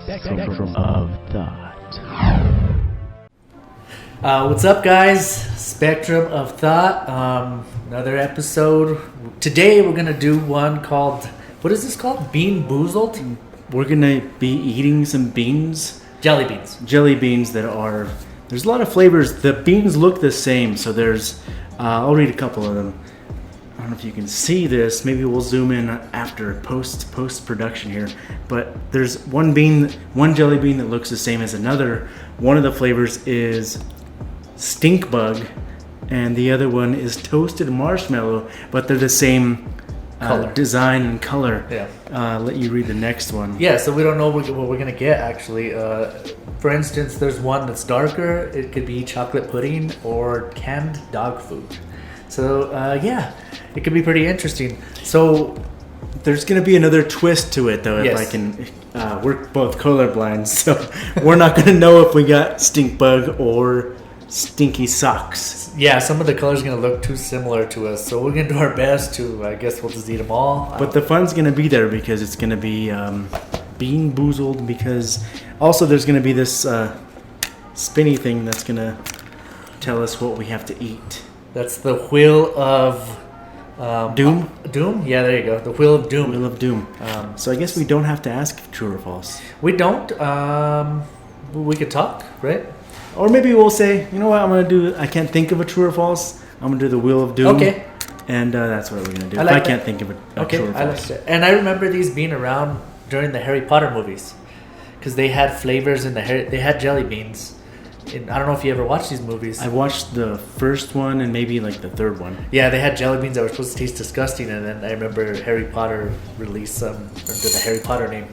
Spectrum of Thought. What's up, guys? Spectrum of Thought. Another episode. Today we're gonna do one called, what is this called? Bean Boozled? We're gonna be eating some beans. Jelly beans. Jelly beans that are, there's a lot of flavors. The beans look the same, so there's, I'll read a couple of them. I don't know if you can see this. Maybe we'll zoom in after post production here. But there's one jelly bean that looks the same as another. One of the flavors is stink bug, and the other one is toasted marshmallow. But they're the same design and color. Yeah. Let you read the next one. Yeah. So we don't know what we're gonna get actually. For instance, there's one that's darker. It could be chocolate pudding or canned dog food. So yeah, it could be pretty interesting. So there's going to be another twist to it, though. Yes. If I can, we're both colorblind, so we're not going to know if we got stink bug or stinky socks. Yeah, some of the colors are going to look too similar to us, so we're going to do our best to. I guess we'll just eat them all. But the fun's going to be there because it's going to be bean boozled. Because also there's going to be this spinny thing that's going to tell us what we have to eat. That's the wheel of Doom? Doom? Yeah, there you go. The wheel of doom. Wheel of Doom. So I guess we don't have to ask if true or false. We don't. We could talk, right? Or maybe we'll say, you know what, I'm going to do, I can't think of a true or false. I'm going to do the Wheel of Doom. Okay. And that's what we're going to do. I can't think of a true or false. I like that. And I remember these being around during the Harry Potter movies. Because they had flavors in they had jelly beans. And I don't know if you ever watched these movies. I watched the first one and maybe like the third one. Yeah, they had jelly beans that were supposed to taste disgusting, and then I remember Harry Potter released some under the Harry Potter name,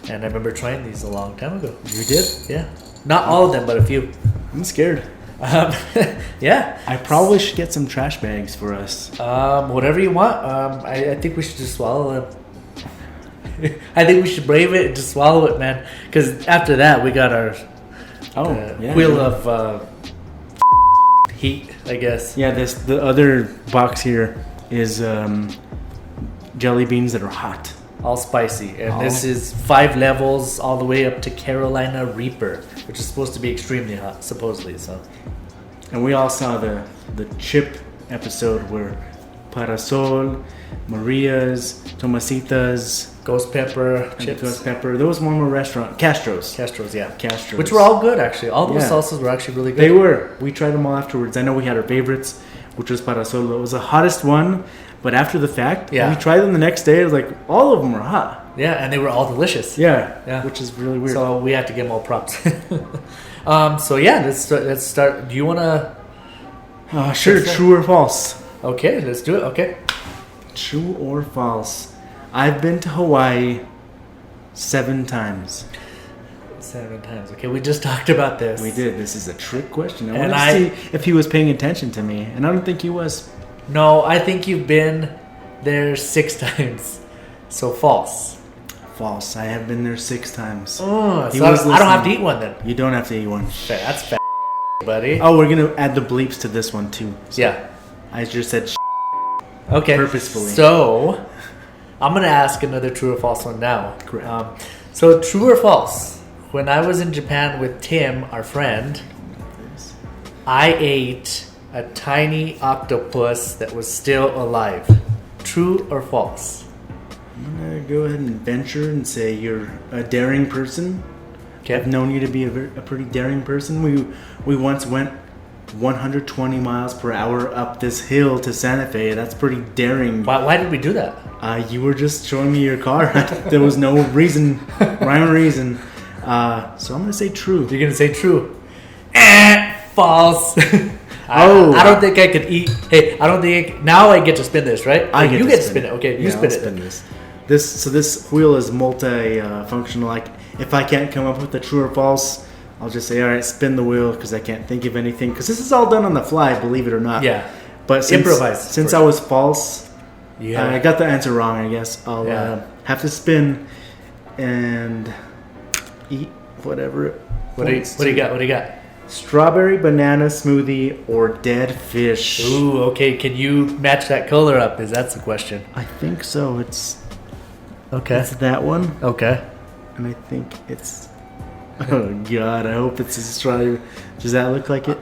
and I remember trying these a long time ago. You did? Yeah, not all of them, but a few. I'm scared. Yeah, I probably should get some trash bags for us. Whatever you want. I think we should just swallow them. I think we should brave it and just swallow it, man. Because after that, we got our. Wheel of heat, I guess. Yeah, the other box here is jelly beans that are hot. All spicy. And this is 5 levels all the way up to Carolina Reaper, which is supposed to be extremely hot, supposedly. So. And we all saw the chip episode where Parasol, Maria's, Tomasitas, Ghost pepper, chips. Ghost pepper. Those one were restaurant. Castro's, yeah. Castro's. Which were all good, actually. All those salsas were actually really good. They were. We tried them all afterwards. I know we had our favorites, which was Parasol. It was the hottest one, but after the fact, when we tried them the next day, it was like, all of them were hot. Yeah, and they were all delicious. Yeah. Which is really weird. So we had to give them all props. So yeah, let's start. Do you want to... Sure, true or false? Okay, let's do it. Okay. True or false? I've been to Hawaii 7 times. 7 times. Okay, we just talked about this. We did. This is a trick question. I wanted to see if he was paying attention to me, and I don't think he was. No, I think you've been there 6 times. So false. False. I have been there 6 times. Oh, so I don't have to eat one then. You don't have to eat one. That's fat, buddy. Oh, we're going to add the bleeps to this one too. So yeah. I just said okay. Purposefully. So, I'm going to ask another true or false one now. Correct. So, true or false? When I was in Japan with Tim, our friend, I ate a tiny octopus that was still alive. True or false? I'm going to go ahead and venture and say you're a daring person. Okay. I've known you to be a pretty daring person. We once went 120 miles per hour up this hill to Santa Fe. That's pretty daring. Why did we do that? You were just showing me your car. There was no rhyme or reason. So I'm going to say true. You're going to say true. False. I don't think I could eat. Hey, I don't think... Now I get to spin this, right? You get to spin it. Okay, you spin it. Spin this. So this wheel is multi-functional. Like, if I can't come up with a true or false, I'll just say, all right, spin the wheel because I can't think of anything. Because this is all done on the fly, believe it or not. Yeah. But since I was false, I got the answer wrong, I guess. I'll have to spin and eat whatever. What do you got? Strawberry banana smoothie or dead fish. Ooh, okay. Can you match that color up? That's the question. I think so. It's okay. It's that one. Okay. and I think it's. Oh God! I hope it's a strawberry. Does that look like it?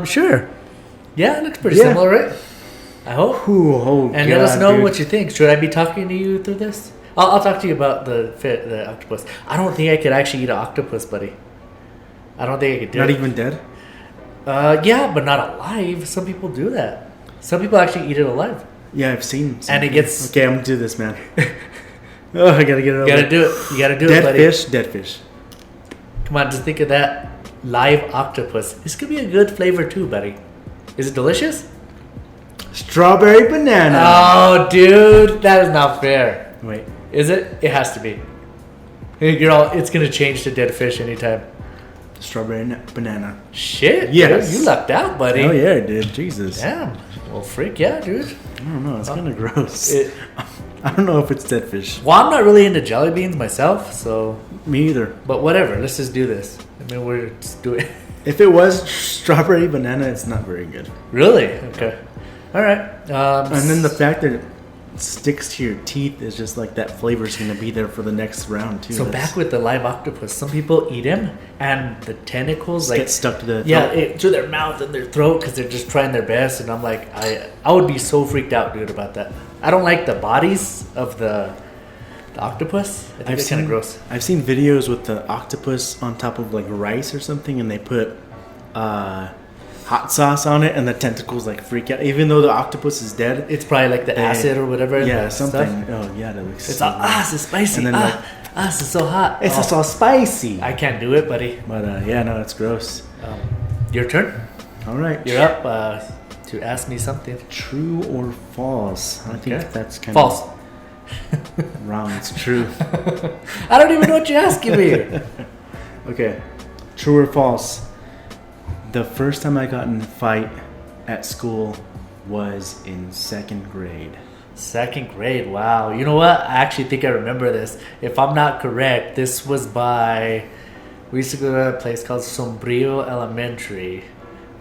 Sure. Yeah, it looks pretty similar, right? I hope. Ooh, oh and God, let us know dude. what you think. Should I be talking to you through this? I'll talk to you about the octopus. I don't think I could actually eat an octopus, buddy. I don't think I could do Not it. even dead? Yeah, but not alive. Some people do that. Some people actually eat it alive. Yeah, I've seen. And it gets... Okay, I'm gonna do this, man. Oh, I gotta get it over. You gotta do it. You gotta do dead it, buddy. Dead fish. Come on, just think of that. Live octopus. This could be a good flavor too, buddy. Is it delicious? Strawberry banana. Oh, dude. That is not fair. Wait. Is it? It has to be. Hey, girl, it's gonna change to dead fish anytime. Strawberry banana. Shit. Yes. Dude, you lucked out, buddy. Oh yeah, I did. Jesus. Damn. Well, freak yeah, dude. I don't know. It's kind of gross. I don't know if it's dead fish. Well, I'm not really into jelly beans myself, so. Me either. But whatever. Let's just do this. I mean, we're just doing it. If it was strawberry banana, it's not very good. Really? Okay. All right. And then the fact that it sticks to your teeth is just like that flavor's gonna be there for the next round too. So back with the live octopus, some people eat them and the tentacles get stuck to the throat. To their mouth and their throat because they're just trying their best. And I'm like, I would be so freaked out, dude, about that. I don't like the bodies of the octopus. I think it's kind of gross. I've seen videos with the octopus on top of like rice or something, and they put hot sauce on it, and the tentacles like freak out. Even though the octopus is dead, it's probably like the acid or whatever. Yeah, something. Stuff. Oh yeah, that looks. It's it's spicy. And then it's so hot. It's so spicy. I can't do it, buddy. But yeah, no, it's gross. Your turn. All right, you're up to ask me something. True or false? I think that's kind false. of wrong. It's true. I don't even know what you're asking me. Okay, true or false? The first time I got in a fight at school was in 2nd grade. 2nd grade, wow. You know what? I actually think I remember this. If I'm not correct, this was we used to go to a place called Sombrio Elementary.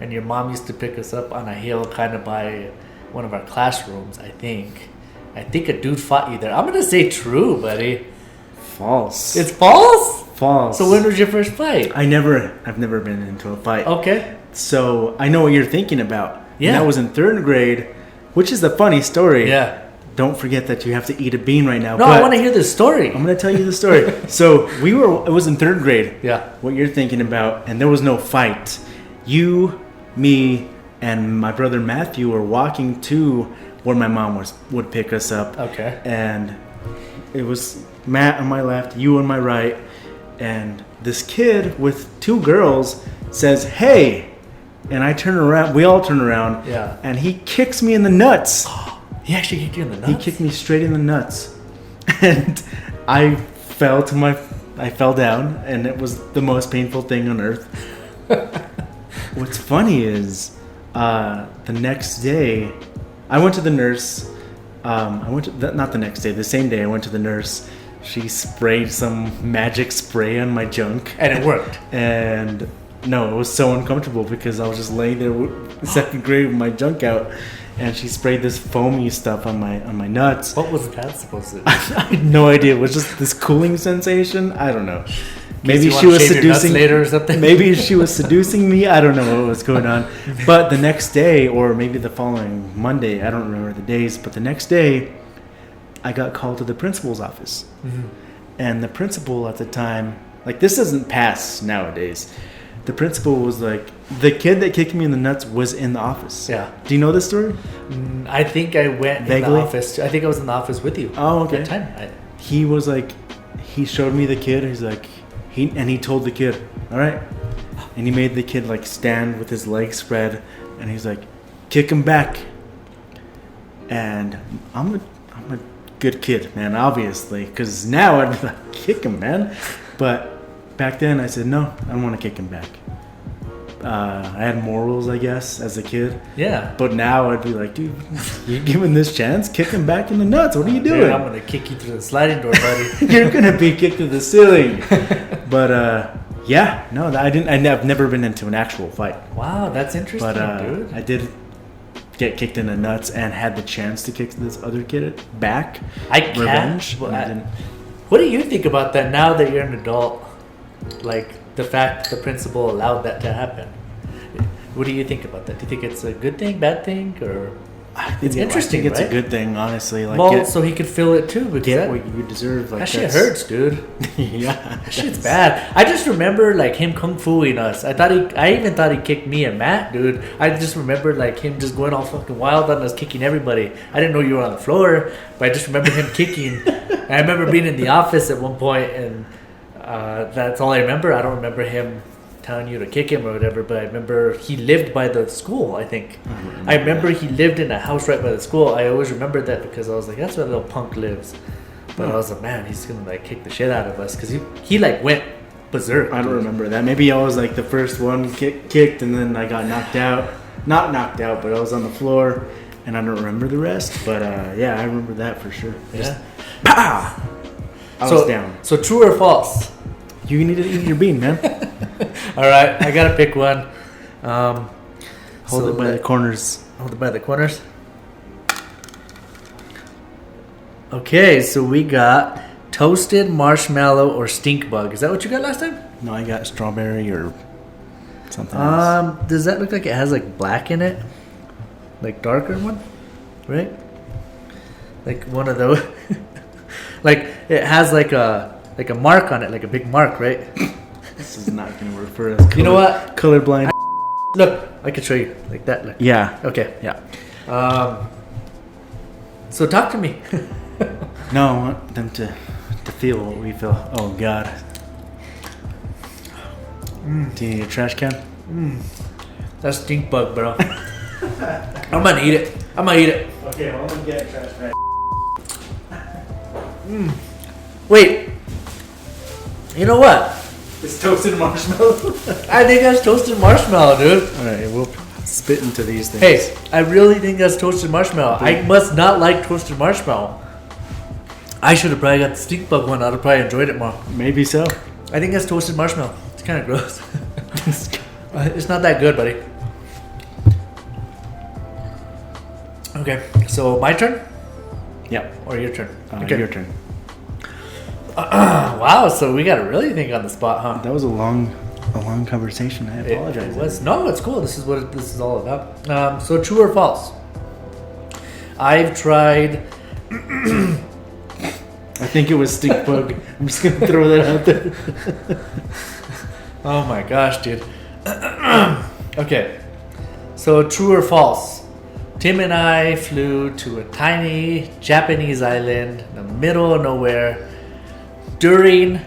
And your mom used to pick us up on a hill kind of by one of our classrooms, I think. I think a dude fought you there. I'm going to say true, buddy. False. It's false? False. So when was your first fight? I've never been into a fight. Okay. So I know what you're thinking about. Yeah. And that was in 3rd grade, which is a funny story. Yeah. Don't forget that you have to eat a bean right now. No, I want to hear the story. I'm going to tell you the story. So it was in 3rd grade. Yeah. What you're thinking about, and there was no fight. You, me, and my brother Matthew were walking to where my mom would pick us up. Okay. And it was Matt on my left, you on my right, and this kid with 2 girls says, "Hey," and I turn around. We all turn around. Yeah. And he kicks me in the nuts. He actually kicked you in the nuts? He kicked me straight in the nuts, and I fell down, and it was the most painful thing on earth. What's funny is, the next day, I went to the nurse. Not the next day, the same day I went to the nurse. She sprayed some magic spray on my junk. And it worked. And no, it was so uncomfortable because I was just laying there in 2nd grade with my junk out. And she sprayed this foamy stuff on my nuts. What was that supposed to do? I had no idea. It was just this cooling sensation. I don't know. Maybe she was seducing later or something. Maybe she was seducing me. I don't know what was going on. But the next day, or maybe the following Monday, I don't remember the days. But the next day, I got called to the principal's office, and the principal at the time, like this doesn't pass nowadays. The principal was like, the kid that kicked me in the nuts was in the office. Yeah. Do you know this story? I think I went in the office. I think I was in the office with you. Oh, okay. At that time. He was like, he showed me the kid. He's like, he told the kid, all right. And he made the kid like stand with his legs spread. And he's like, kick him back. And I'm a good kid, man, obviously. Because now I'd be like, kick him, man. But back then I said, no, I don't want to kick him back. I had morals, I guess, as a kid. Yeah. But now I'd be like, dude, you giving this chance? Kick him back in the nuts. What are you doing? Dude, I'm going to kick you through the sliding door, buddy. You're going to be kicked to the ceiling. But, yeah, no, I've never been into an actual fight. Wow, that's interesting, dude. I did get kicked in the nuts and had the chance to kick this other kid back. I can't. Revenge. What do you think about that now that you're an adult? Like the fact the principal allowed that to happen. What do you think about that? Do you think it's a good thing, bad thing, or it's interesting? I think it's right? a good thing, honestly. Like, well, so he could feel it too. Get what you deserve. Like that shit hurts, dude. Yeah, that shit's bad. I just remember like him kung fuing us. I even thought he kicked me and Matt, dude. I just remember like him just going all fucking wild on us, kicking everybody. I didn't know you were on the floor, but I just remember him kicking. And I remember being in the office at one point, and that's all I remember. I don't remember him telling you to kick him or whatever, but I remember he lived by the school, I think. I remember he lived in a house right by the school. I always remembered that because I was like, that's where little punk lives. But I was like, man, he's gonna like kick the shit out of us because he like went berserk. I don't remember that. Maybe I was like the first one kicked, and then I got knocked out. Not knocked out, but I was on the floor, and I don't remember the rest. But yeah, I remember that for sure. Yeah. Pow! I was down. So true or false? You need to eat your bean, man. All right, I gotta pick one. Hold it by the corners. Hold it by the corners. Okay, so we got toasted marshmallow or stink bug. Is that what you got last time? No, I got strawberry or something else. Does that look like it has like black in it? Like darker one? Right? Like one of those. Like it has like a mark on it, like a big mark, right? This is not gonna work for us. You know what? Colorblind. Look, I can show you like that. Look. Yeah. Okay. Yeah. So talk to me. No, I want them to feel what we feel. Oh God. Do you need a trash can? That's stink bug, bro. I'm gonna eat it. Okay, well, I'm gonna get a trash can. Wait. You know what? It's toasted marshmallow. I think that's toasted marshmallow, dude. All right, we'll spit into these things. Hey, I really think that's toasted marshmallow. I must not like toasted marshmallow. I should have probably got the stink bug one. I'd have probably enjoyed it more. Maybe so. I think that's toasted marshmallow. It's kind of gross. It's not that good, buddy. Okay, so my turn? Yeah. Or your turn? Okay. Your turn. Wow, so we got to really think on the spot, huh? That was a long conversation. I apologize. It was. No, it's cool. This is what this is all about. So true or false? I've tried. I think it was stink bug. I'm just gonna throw that out there. Oh my gosh, dude. Okay. So true or false? Tim and I flew to a tiny Japanese island in the middle of nowhere during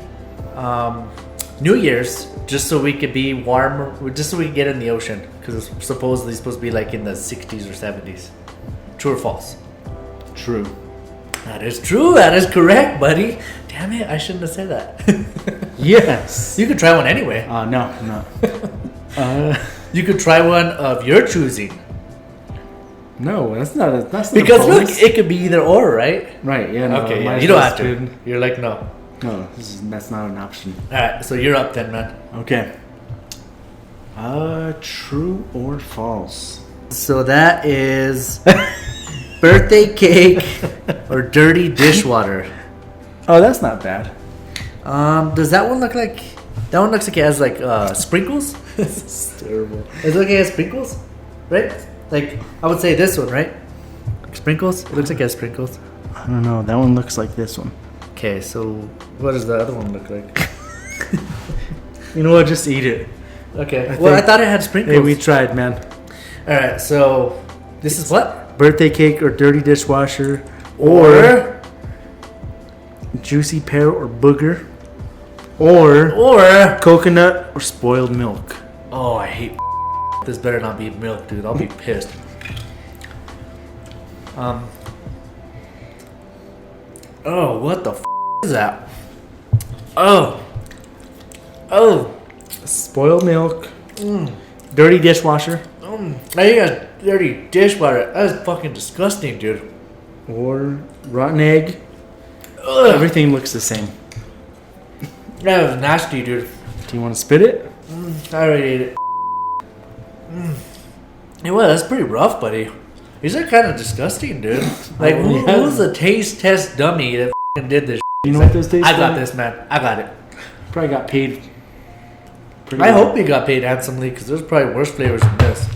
New Year's, just so we could be warmer, just so we could get in the ocean, because it's supposedly supposed to be like in the 60s or 70s. True or false? True. That is true. That is correct, buddy. Damn it, I shouldn't have said that. Yes. You could try one anyway. No. You could try one of your choosing. No, that's not Because look, it could be either or, right? Right, yeah. No, Okay, yeah, you don't have to. You're like, no. No, that's not an option. Alright, so you're up then, man. Okay. True or false? So that is birthday cake or dirty dishwater. Oh, that's not bad. Does that one look like... That one looks like it has like sprinkles? This is terrible. It looks like it has sprinkles? Right? Like, I would say this one, right? Sprinkles? It looks like it has sprinkles. I don't know. That one looks like this one. Okay, so what does the other one look like? You know what? Just eat it. Okay. I thought it had sprinkles. Hey, we tried, man. Alright, so this is what? Birthday cake or dirty dishwasher or juicy pear or booger or coconut or spoiled milk. Oh, I hate this. Better not be milk, dude. I'll be pissed. Oh, what the is that? Oh. Spoiled milk. Dirty dishwasher. I think that's dirty dishwater. That is fucking disgusting, dude. Or rotten egg. Ugh. Everything looks the same. That was nasty, dude. Do you want to spit it? I already ate it. Hey, well, that's pretty rough, buddy. These are kind of disgusting, dude. Like, who's the taste test dummy that did this? You know what those taste I got like? this, man. I got it. Probably got paid. I hope you got paid handsomely because there's probably worse flavors than this.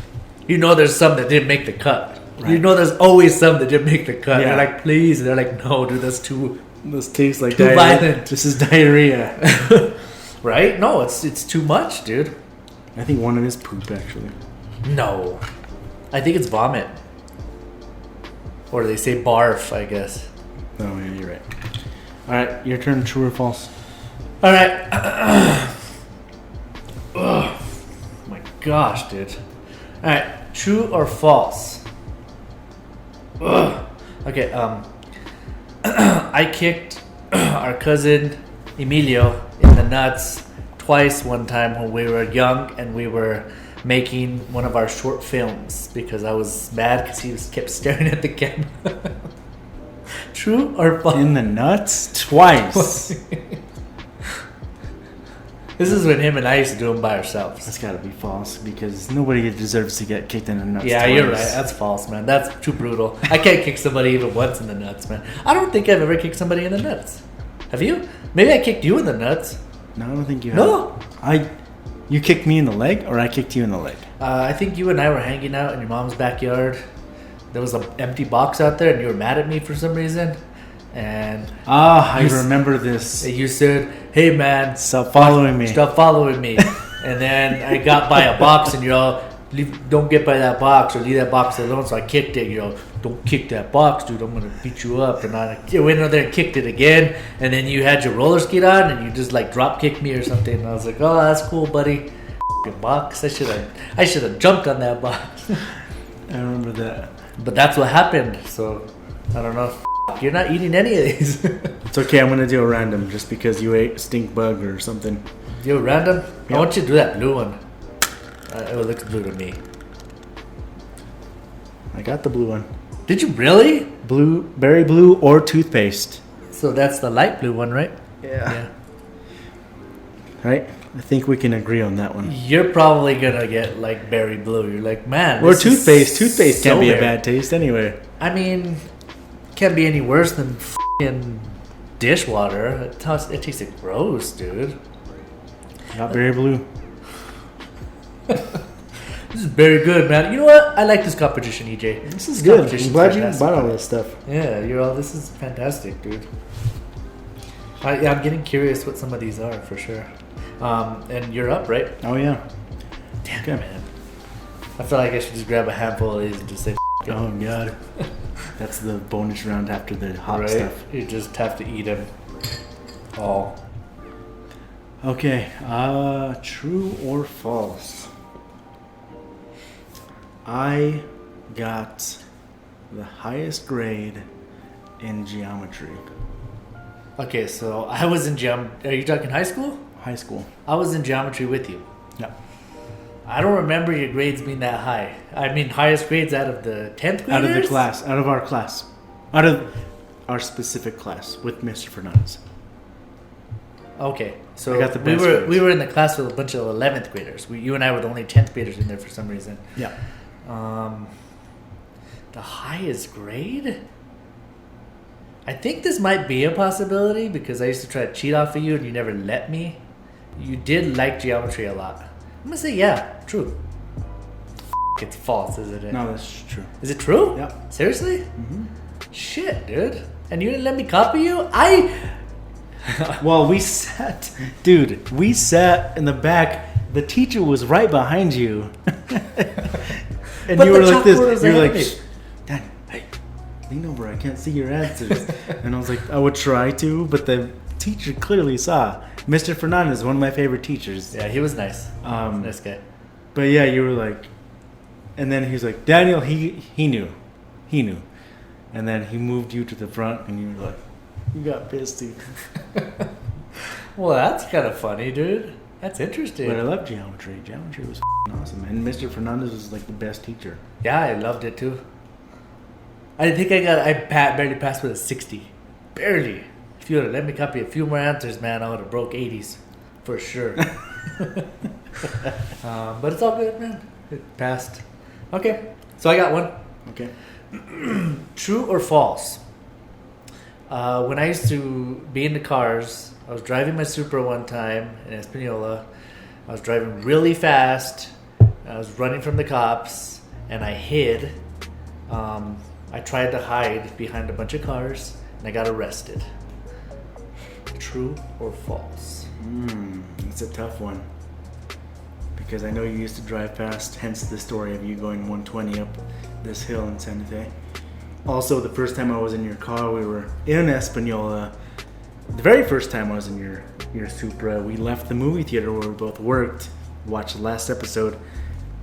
You know there's some that didn't make the cut. Right. You know there's always some that didn't make the cut. Yeah. They're like, please. And they're like, no, dude, that's too... This tastes like too violent. This is diarrhea. Right? No, it's too much, dude. I think one of it is poop, actually. No. I think it's vomit. Or they say barf, I guess. Oh, yeah, you're right. All right, your turn. True or false? All right. Oh my gosh, dude. All right, true or false? Ugh. Okay. I kicked our cousin Emilio in the nuts twice. One time when we were young and we were making one of our short films because I was mad because he kept staring at the camera. True or false? In the nuts twice. This is when him and I used to do them by ourselves. That's gotta be false because nobody deserves to get kicked in the nuts. Yeah, twice. You're right. That's false, man. That's too brutal. I can't kick somebody even once in the nuts, man. I don't think I've ever kicked somebody in the nuts. Have you? Maybe I kicked you in the nuts. No, I don't think you have. No. You kicked me in the leg, or I kicked you in the leg? I think you and I were hanging out in your mom's backyard. There was an empty box out there, and you were mad at me for some reason. And I remember this. You said, "Hey, man, stop following me." Stop following me. And then I got by a box, and you're all, "Don't get by that box, or leave that box alone." So I kicked it. You're all, "Don't kick that box, dude. I'm gonna beat you up." And I went in there and kicked it again. And then you had your roller skate on, and you just like drop kicked me or something. And I was like, "Oh, that's cool, buddy." Box. I should have jumped on that box. I remember that. But that's what happened. So I don't know. You're not eating any of these. It's okay. I'm gonna do a random just because you ate stink bug or something. Do a random? Yep. I want you to do that blue one. It looks blue to me. I got the blue one. Did you really? Blue, berry blue, or toothpaste. So that's the light blue one, right? Yeah. Right? I think we can agree on that one. You're probably gonna get like berry blue. You're like, man. Or toothpaste. Toothpaste can't be a bad taste anyway. I mean, can't be any worse than f***ing dishwater. It tasted gross, dude. Got berry blue. This is very good, man. You know what? I like this competition, EJ. This is good. I'm glad you bought all this stuff. Yeah, this is fantastic, dude. I'm getting curious what some of these are for sure. And you're up, right? Oh yeah. Damn, okay. Man. I feel like I should just grab a handful of these and just say. Oh god. That's the bonus round after the hot stuff. You just have to eat them all. Okay. True or false? I got the highest grade in geometry. Okay, so I was in Are you talking high school? High school. I was in geometry with you. Yeah. I don't remember your grades being that high. I mean, highest grades out of the 10th graders? Out of the class. Out of our class. Out of our specific class with Mr. Fernandez. Okay. So I got the best we were in the class with a bunch of 11th graders. You and I were the only 10th graders in there for some reason. Yeah. The highest grade? I think this might be a possibility because I used to try to cheat off of you and you never let me. You did like geometry a lot. I'm going to say, yeah, true. It's false, isn't it? No, that's true. Is it true? Yeah. Seriously? Mm-hmm. Shit, dude. And you didn't let me copy you? Well, we sat in the back. The teacher was right behind you. And but you were like this. You were like, Shh, Dad, hey, lean over. I can't see your answers. And I was like, I would try to, but the teacher clearly saw. Mr. Fernandez, one of my favorite teachers. Yeah, he was nice. Nice guy. But yeah, you were like, and then he was like, Daniel, he knew. And then he moved you to the front, and you were like, you got pissed, dude. Well, that's kind of funny, dude. That's interesting. But I love geometry. Geometry was awesome. And Mr. Fernandez was like the best teacher. Yeah, I loved it too. I think I barely passed with a 60. Barely. If you would have let me copy a few more answers, man, I would have broke 80s. For sure. But it's all good, man. It passed. Okay. So I got one. Okay. True or false? When I used to be in the cars, I was driving my Supra one time in Espanola. I was driving really fast. I was running from the cops, and I hid. I tried to hide behind a bunch of cars, and I got arrested. True or false? It's a tough one. Because I know you used to drive fast, hence the story of you going 120 up this hill in Santa Fe. Also, the first time I was in your car, we were in Espanola. The very first time I was in your Supra, we left the movie theater where we both worked, watched the last episode,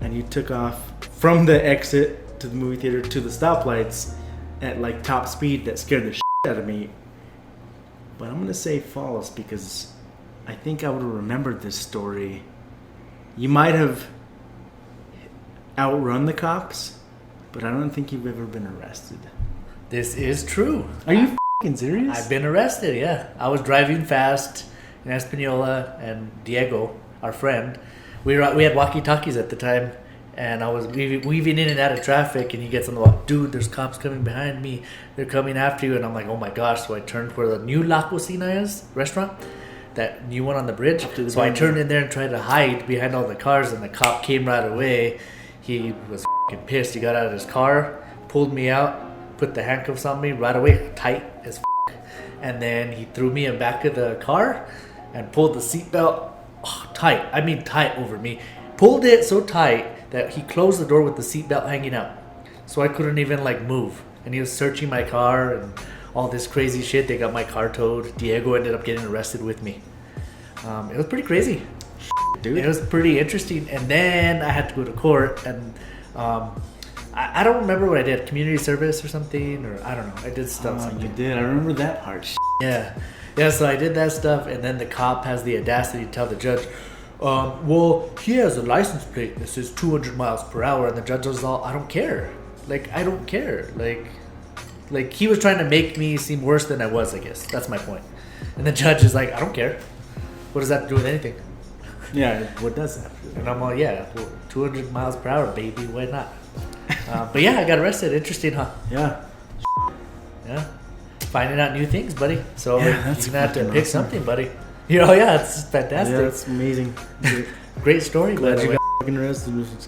and you took off from the exit to the movie theater to the stoplights at like top speed that scared the shit out of me. But I'm gonna say false because I think I would have remembered this story. You might have outrun the cops, but I don't think you've ever been arrested. This is true. Are you f***ing serious? I've been arrested, yeah. I was driving fast in Espanola, and Diego, our friend, we had walkie-talkies at the time, and I was weaving in and out of traffic, and he gets on the walk, dude, there's cops coming behind me. They're coming after you. And I'm like, oh my gosh. So I turned where the new La Cocina is, restaurant, that new one on the bridge. So I turned in there and tried to hide behind all the cars, and the cop came right away. He was f***ing pissed. He got out of his car, pulled me out, put the handcuffs on me right away, tight as f***. And then he threw me in the back of the car and pulled the seatbelt tight. I mean tight over me. Pulled it so tight that he closed the door with the seatbelt hanging out. So I couldn't even like move. And he was searching my car and all this crazy shit. They got my car towed. Diego ended up getting arrested with me. It was pretty crazy. Dude. It was pretty interesting. And then I had to go to court, and I don't remember what I did. Community service or something, or I don't know. I did stuff. Oh, you did. I remember that part. Yeah. So I did that stuff, and then the cop has the audacity to tell the judge, well, he has a license plate that says 200 miles per hour, and the judge was all, I don't care. Like, I don't care. Like he was trying to make me seem worse than I was, I guess. That's my point. And the judge is like, I don't care. What does that have to do with anything? Yeah, what does that? And I'm all, yeah, well, 200 miles per hour, baby, why not? But yeah, I got arrested. Interesting, huh? Yeah. Yeah. Finding out new things, buddy. So yeah, you're that's going to have to pick awesome. something, buddy. You know, yeah, it's fantastic. Yeah, that's amazing. Great story, by Glad the you way. got fucking arrested.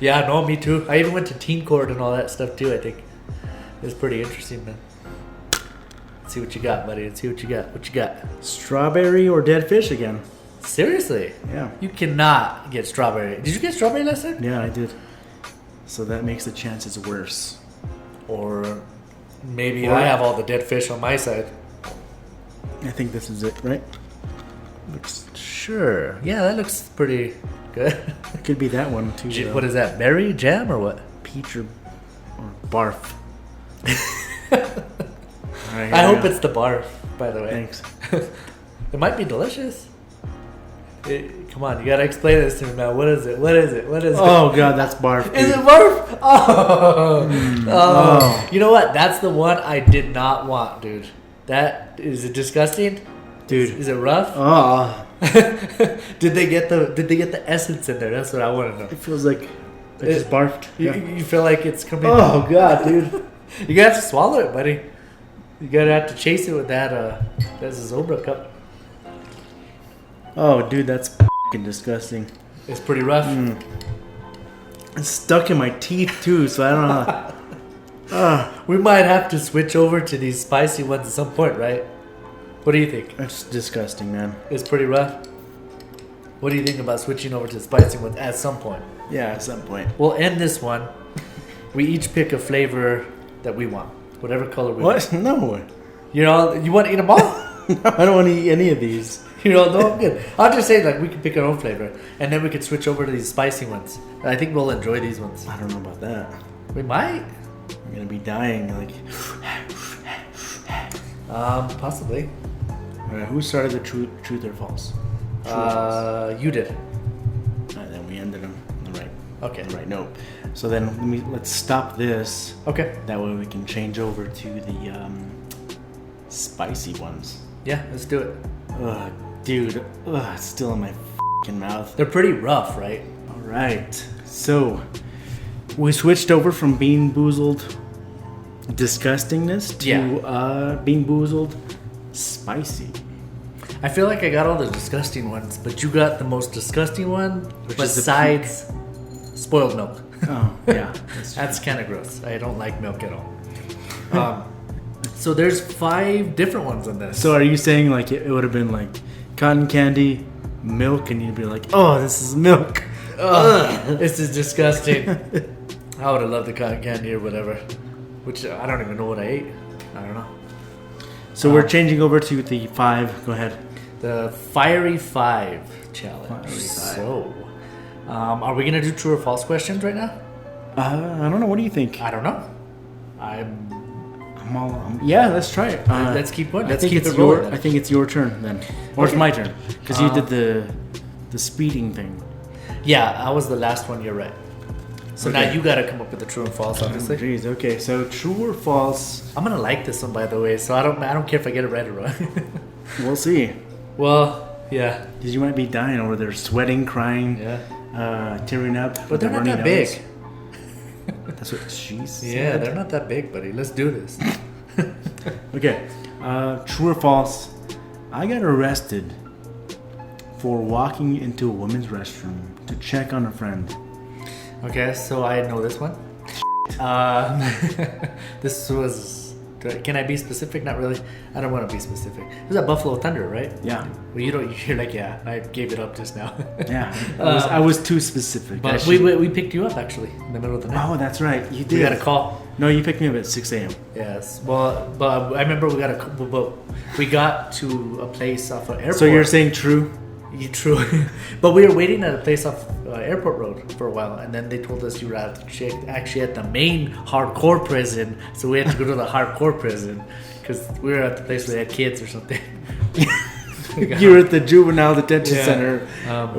Yeah, no, me too. I even went to teen court and all that stuff too, I think. It was pretty interesting, man. Let's see what you got, buddy. Let's see what you got. What you got? Strawberry or dead fish again? Seriously? Yeah. You cannot get strawberry. Did you get strawberry last time? Yeah, I did. So that makes the chances worse. Or maybe I have all the dead fish on my side. I think this is it, right? Looks. Sure. Yeah, that looks pretty good. It could be that one too. What is that? Berry jam or what? Peach or barf. Right, I hope it's the barf, by the way. Thanks. It might be delicious. Come on, you gotta explain this to me, man. What is it? What is it? What is it? Oh god, that's barf. Dude. Is it barf? Oh. You know what? That's the one I did not want, dude. That is it disgusting? Dude. Is it rough? Oh. Did they get the essence in there? That's what I want to know. It feels like I just barfed. You feel like it's coming. Oh god, dude. You gotta have to swallow it, buddy. You gotta have to chase it with that that's a Zobra cup. Oh dude, that's fucking disgusting. It's pretty rough. It's stuck in my teeth too, so I don't know. We might have to switch over to these spicy ones at some point, right? What do you think? That's disgusting, man. It's pretty rough. What do you think about switching over to spicy ones at some point? Yeah, at some point. We'll end this one. We each pick a flavor that we want, whatever color we want. What? No. You know, you want to eat them all? No, I don't want to eat any of these. You know, no, I'm good. I'll just say, like, we can pick our own flavor, and then we could switch over to these spicy ones. I think we'll enjoy these ones. I don't know about that. We might. I'm gonna be dying. Like, Possibly. all right, who started the truth or false? True or false? You did. All right, then we ended on the right. Okay. The right note. So then let's stop this. Okay. That way we can change over to the spicy ones. Yeah, let's do it. Ugh, dude. Ugh, it's still in my fucking mouth. They're pretty rough, right? All right. So we switched over from being boozled disgustingness to being boozled spicy. I feel like I got all the disgusting ones, but you got the most disgusting one, Which is the besides spoiled milk. Oh, yeah. That's kind of gross. I don't like milk at all. So there's 5 different ones on this. So are you saying like it would have been like cotton candy, milk, and you'd be like, oh, this is milk. Ugh, this is disgusting. I would have loved the cotton candy or whatever, which I don't even know what I ate. I don't know. So we're changing over to the 5. Go ahead. The Fiery 5 challenge. Fiery 5. So, are we gonna do true or false questions right now? I don't know. What do you think? I don't know. Yeah, let's try it. Let's keep going. Let's I think keep it's it rolling. I think it's your turn then, or Okay. it's my turn because you did the speeding thing. Yeah, I was the last one. You're right. So Okay. now you gotta come up with the true and false, obviously. Jeez. Okay. So true or false? I'm gonna like this one, by the way. So I don't care if I get it right or wrong. We'll see. Well, yeah, Because you might be dying over there, sweating, crying, yeah. tearing up. But with they're a not runny that nose. big. That's what she said. Yeah, they're not that big, buddy. Let's do this. Okay. True or false? I got arrested for walking into a women's restroom to check on a friend. Okay, so I know this one. This was. Can I be specific? Not really. I don't want to be specific. It was at Buffalo Thunder, right? Yeah. Well, you don't. You're like, yeah. I gave it up just now. Yeah. I was too specific. But we picked you up actually in the middle of the night. Oh, that's right. You did. We got a call. No, you picked me up at 6 a.m. Yes. Well, but I remember we got to a place off an airport. So you're saying true? True. But we were waiting at a place off Airport Road for a while, and then they told us you were actually at the main hardcore prison, so we had to go to the hardcore prison because we were at the place where they had kids or something. You were at the juvenile detention Yeah. center,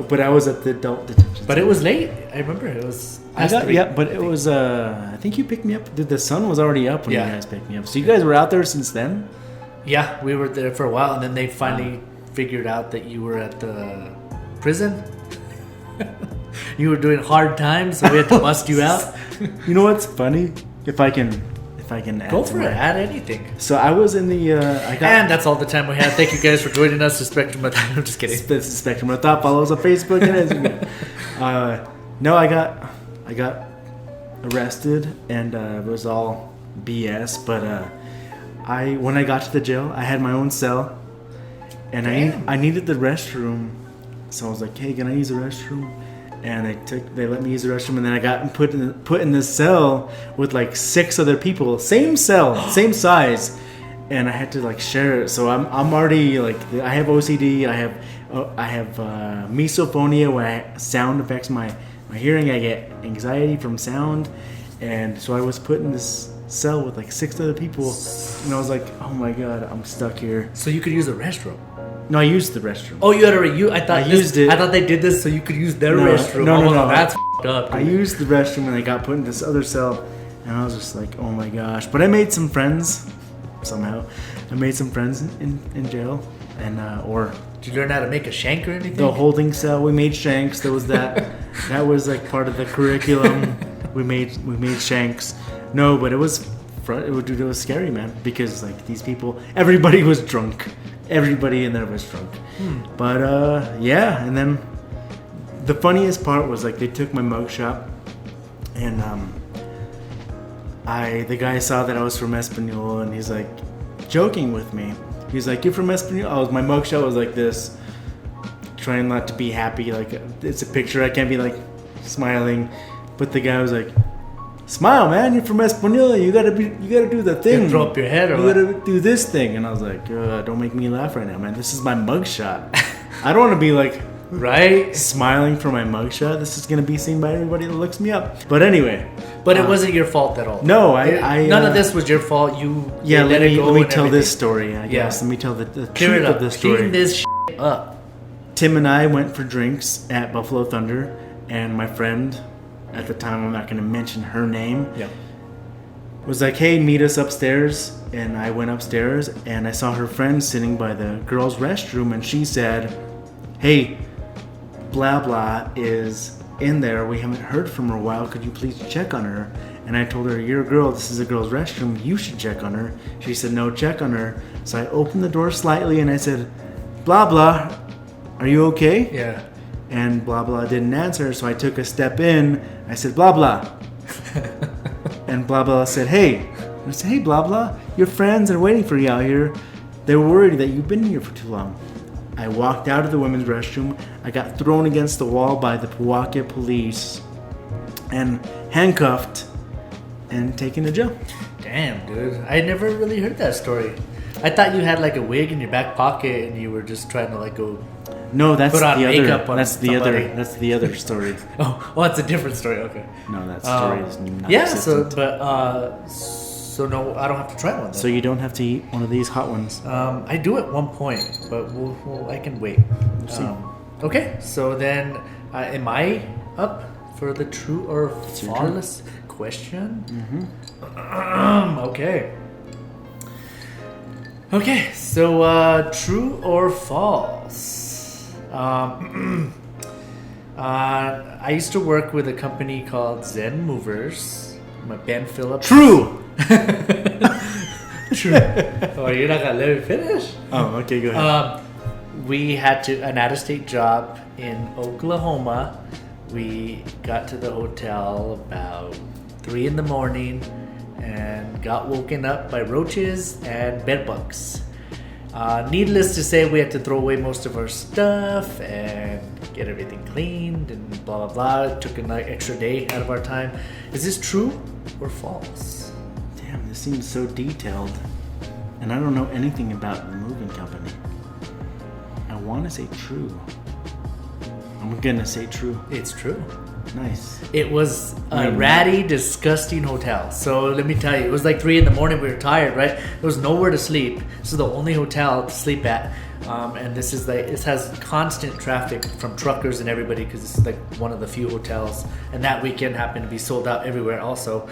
but I was at the adult detention. But it was late. I remember it was. But it was. I think you picked me up. The sun was already up when you guys picked me up. So you guys were out there since then. Yeah, we were there for a while, and then they finally figured out that you were at the prison. You were doing hard times, so we had to bust you out. You know what's funny? If I can add Go to for it. Add anything. So I was in the. And that's all the time we had. Thank you guys for joining us. The Spectrum of I'm just kidding. This is Spectrum of Thought. Follow us on Facebook and Instagram. No, I got arrested, and it was all BS. But when I got to the jail, I had my own cell, and I needed the restroom, so I was like, "Hey, can I use the restroom?" And they let me use the restroom, and then I got put in the cell with like 6 other people, same cell, same size, and I had to like share it. So I'm already like, I have OCD, I have misophonia, where sound affects my hearing. I get anxiety from sound, and so I was put in this cell with like 6 other people, and I was like, oh my god, I'm stuck here. So you could use the restroom. No, I used the restroom. Oh, you had a I used it. I thought they did this so you could use their No, restroom. no. That's f***ed up. I used the restroom, and I got put in this other cell, and I was just like, oh my gosh. But I made some friends somehow. I made some friends in jail, and Did you learn how to make a shank or anything? the holding cell. We made shanks. There was that. That was like part of the curriculum. We made shanks. No, but it was scary, man, because like these people, everybody was drunk. Everybody in there was drunk. But yeah, and then the funniest part was like they took my mugshot, and the guy saw that I was from Espanol, and he's like joking with me. He's like, "You're from Espanol?" My mugshot was like this, trying not to be happy. Like it's a picture. I can't be like smiling, but the guy was like, "Smile, man! You're from Espanol. You gotta do the thing. You throw up your head, or you what? gotta do this thing." And I was like, "Don't make me laugh right now, man. This is my mugshot. I don't want to be like Right? smiling for my mugshot. This is gonna be seen by everybody that looks me up." But anyway, But it wasn't your fault at all. no, I none of this was your fault. You let me it go tell and everything. this story. I guess let me tell the Clear truth it up. of the story. Clean this shit up. Tim and I went for drinks at Buffalo Thunder, and my friend at the time, I'm not going to mention her name, was like, "Hey, meet us upstairs." And I went upstairs, and I saw her friend sitting by the girls' restroom, and she said, "Hey, blah blah is in there. We haven't heard from her in a while. Could you please check on her?" And I told her, you're a girl, this is a girl's restroom, you should check on her. She said, no, check on her. So I opened the door slightly and I said, blah, blah, are you okay? Yeah. And blah, blah didn't answer, so I took a step in. I said, blah, blah. And blah, blah said, hey. And I said, hey, blah, blah, your friends are waiting for you out here. They're worried that you've been here for too long. I walked out of the women's restroom. I got thrown against the wall by the Pewaukee police and handcuffed and taken to jail. Damn, dude. I never really heard that story. I thought you had like a wig in your back pocket and you were just trying to like go. No, that's put on the makeup other. on That's the somebody. other. That's the other story. Oh, it's a different story. Okay. No, that story is not. Yeah. existent. So no, I don't have to try one. Then. So you don't have to eat one of these hot ones. I do at one point, but I can wait. see. Okay. So then, am I up for the true or your false question? Okay. Okay, so true or false? I used to work with a company called Zen Movers. Ben Phillips. True. True. Oh, you're not gonna let me finish? Oh, okay, go ahead. We had an out-of-state job in Oklahoma. We got to the hotel about 3 a.m. and got woken up by roaches and bed bugs. Needless to say, we had to throw away most of our stuff and get everything cleaned and blah blah blah. It took an extra day out of our time. Is this true or false? Damn, this seems so detailed, and I don't know anything about the moving company. I want to say true. I'm gonna say true. It's true. Nice. It was a ratty, disgusting hotel. So let me tell you, it was like 3 a.m. We were tired, right? There was nowhere to sleep. This is the only hotel to sleep at, and this has constant traffic from truckers and everybody because this is like one of the few hotels. And that weekend happened to be sold out everywhere. Also,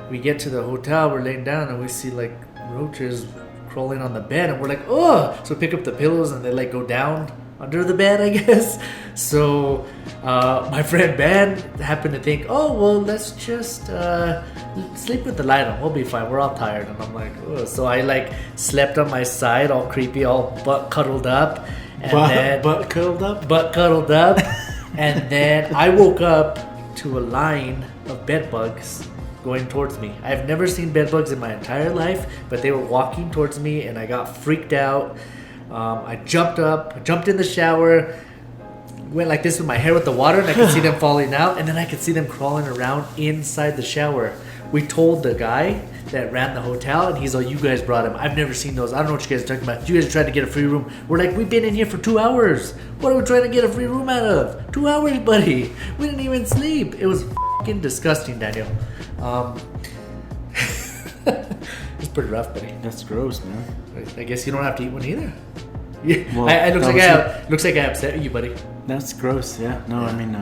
we get to the hotel, we're laying down, and we see like roaches crawling on the bed, and we're like, oh! So we pick up the pillows, and they like go down under the bed, I guess. So my friend Ben happened to think, oh, well, let's just sleep with the light on. We'll be fine. We're all tired. And I'm like, oh. So I like slept on my side, all creepy, all butt cuddled up. And Butt cuddled up? Butt cuddled up. And then I woke up to a line of bed bugs going towards me. I've never seen bed bugs in my entire life, but they were walking towards me, and I got freaked out. I jumped up, jumped in the shower, went like this with my hair with the water, and I could see them falling out, and then I could see them crawling around inside the shower. We told the guy that ran the hotel, and he's like, you guys brought him. I've never seen those. I don't know what you guys are talking about. You guys are trying to get a free room. We're like, we've been in here for 2 hours. What are we trying to get a free room out of? 2 hours, buddy. We didn't even sleep. It was fucking disgusting, Daniel. It's pretty rough, buddy. That's gross, man. I guess you don't have to eat one either. Well, it looks like I upset you, buddy. That's gross, yeah. No, I mean,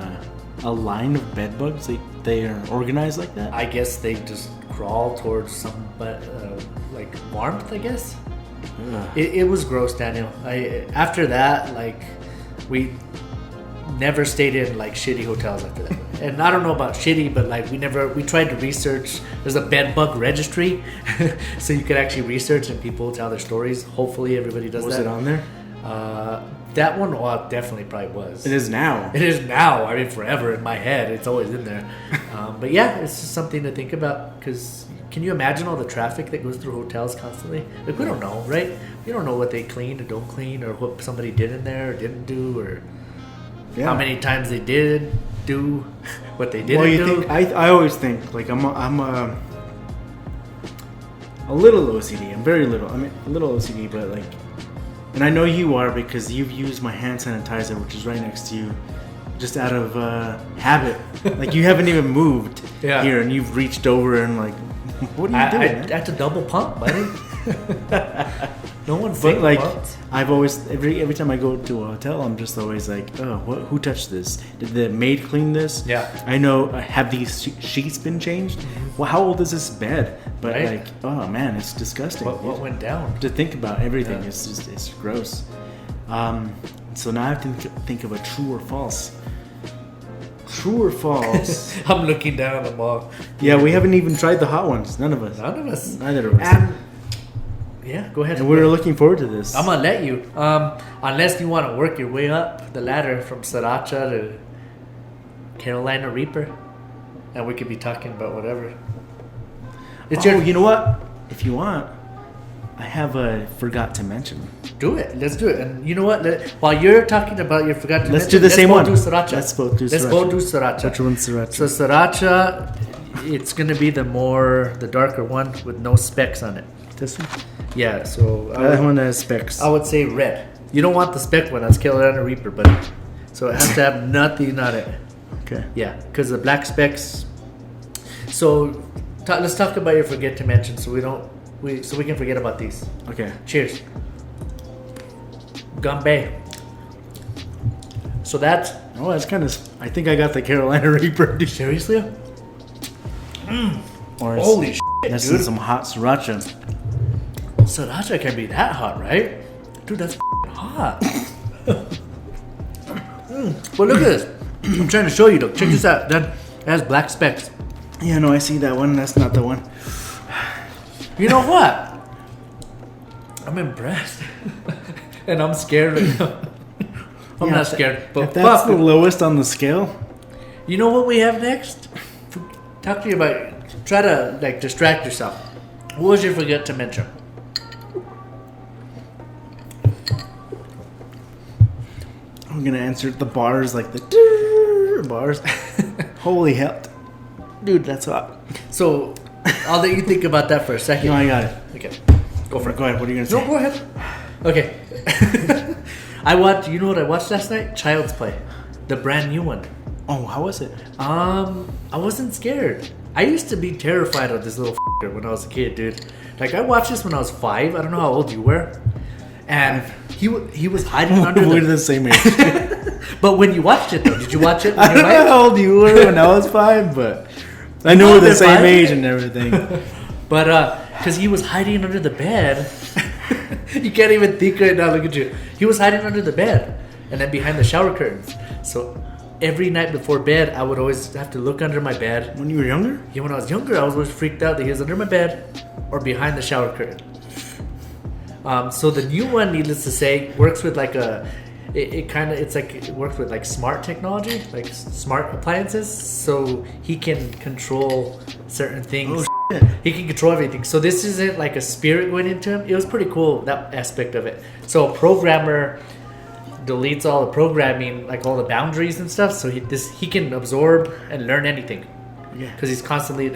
a line of bed bugs, they are organized like that? I guess they just crawl towards some, like warmth, I guess. It was gross, Daniel. After that, like, we never stayed in like shitty hotels after that. And I don't know about shitty, but like we tried to research. There's a bed bug registry, so you could actually research and people tell their stories. Hopefully everybody does that. Was it on there? That one, well, definitely probably was. It is now. It is now. I mean, forever in my head. It's always in there. But yeah, it's just something to think about because can you imagine all the traffic that goes through hotels constantly? Like, we don't know, right? We don't know what they clean or don't clean or what somebody did in there or didn't do or how many times they did do what they didn't do. I always think, like, I'm a little OCD. I'm very little. I mean, a little OCD, but like, and I know you are because you've used my hand sanitizer, which is right next to you, just out of habit. Like, you haven't even moved here, and you've reached over and like, what are you doing? I had to double pump, buddy. No one but like pumps. I've always every time I go to a hotel, I'm just always like, oh, who touched this? Did the maid clean this? Yeah. I know. Have these sheets been changed? Well, how old is this bed? But like, oh man, it's disgusting. What went down? To think about everything, it's gross. So now I have to think of a true or false. True or false? I'm looking down the mall. Yeah, we haven't even tried the hot ones. None of us. Neither of us. And yeah, go ahead. And we're looking forward to this. I'm gonna let you. Unless you want to work your way up the ladder from Sriracha to Carolina Reaper, and we could be talking about whatever. You know what? If you want, I have a forgot to mention. Do it. Let's do it. And you know what? While you're talking about your forgot to mention, let's do the same one. Let's both do Sriracha. Let's both do Sriracha. Which one's Sriracha? So Sriracha, it's gonna be the darker one with no specks on it. This one? Yeah. So that one has specks. I would say red. You don't want the speck one. That's Carolina Reaper, but so it has to have nothing on it. Okay. Yeah, because the black specks. So let's talk about your forget to mention, so we can forget about these. Okay. Cheers. Gambay. So that's kind of. I think I got the Carolina Reaper. Seriously? Holy shit, This dude. is some hot sriracha. Sriracha can be that hot, right? Dude, that's hot. Well, look at this. I'm trying to show you, though. Check this out. That has black specks. Yeah, no, I see that one. That's not the one. You know what? I'm impressed. And I'm scared right now. I'm not scared, but if that's the lowest on the scale. You know what we have next? Talk to you about it. Try to distract yourself. What was your forget to mention? I'm gonna answer the bars like the bars. Holy hell, dude, that's hot. So I'll let you think about that for a second. No, I got it. Okay, go for it. Go ahead. What are you gonna say? No, go ahead. Okay. You know what I watched last night? Child's Play, the brand new one. Oh, how was it? I wasn't scared. I used to be terrified of this little when I was a kid, dude. Like, I watched this when I was 5. I don't know how old you were. And he was hiding under We're the same age. But when you watched it, though, did you watch it? I don't know how old you were when I was 5, but I know we're the same age and everything. But, because he was hiding under the bed. You can't even think right now, look at you. He was hiding under the bed and then behind the shower curtains. So every night before bed, I would always have to look under my bed. When you were younger? Yeah, when I was younger, I was always freaked out that he was under my bed or behind the shower curtain. So the new one, needless to say, works with it works with like smart technology, like smart appliances. So he can control certain things. Oh, shit. He can control everything. So this isn't like a spirit going into him. It was pretty cool, that aspect of it. So a programmer deletes all the programming, like all the boundaries and stuff. So he can absorb and learn anything. Yeah. Because he's constantly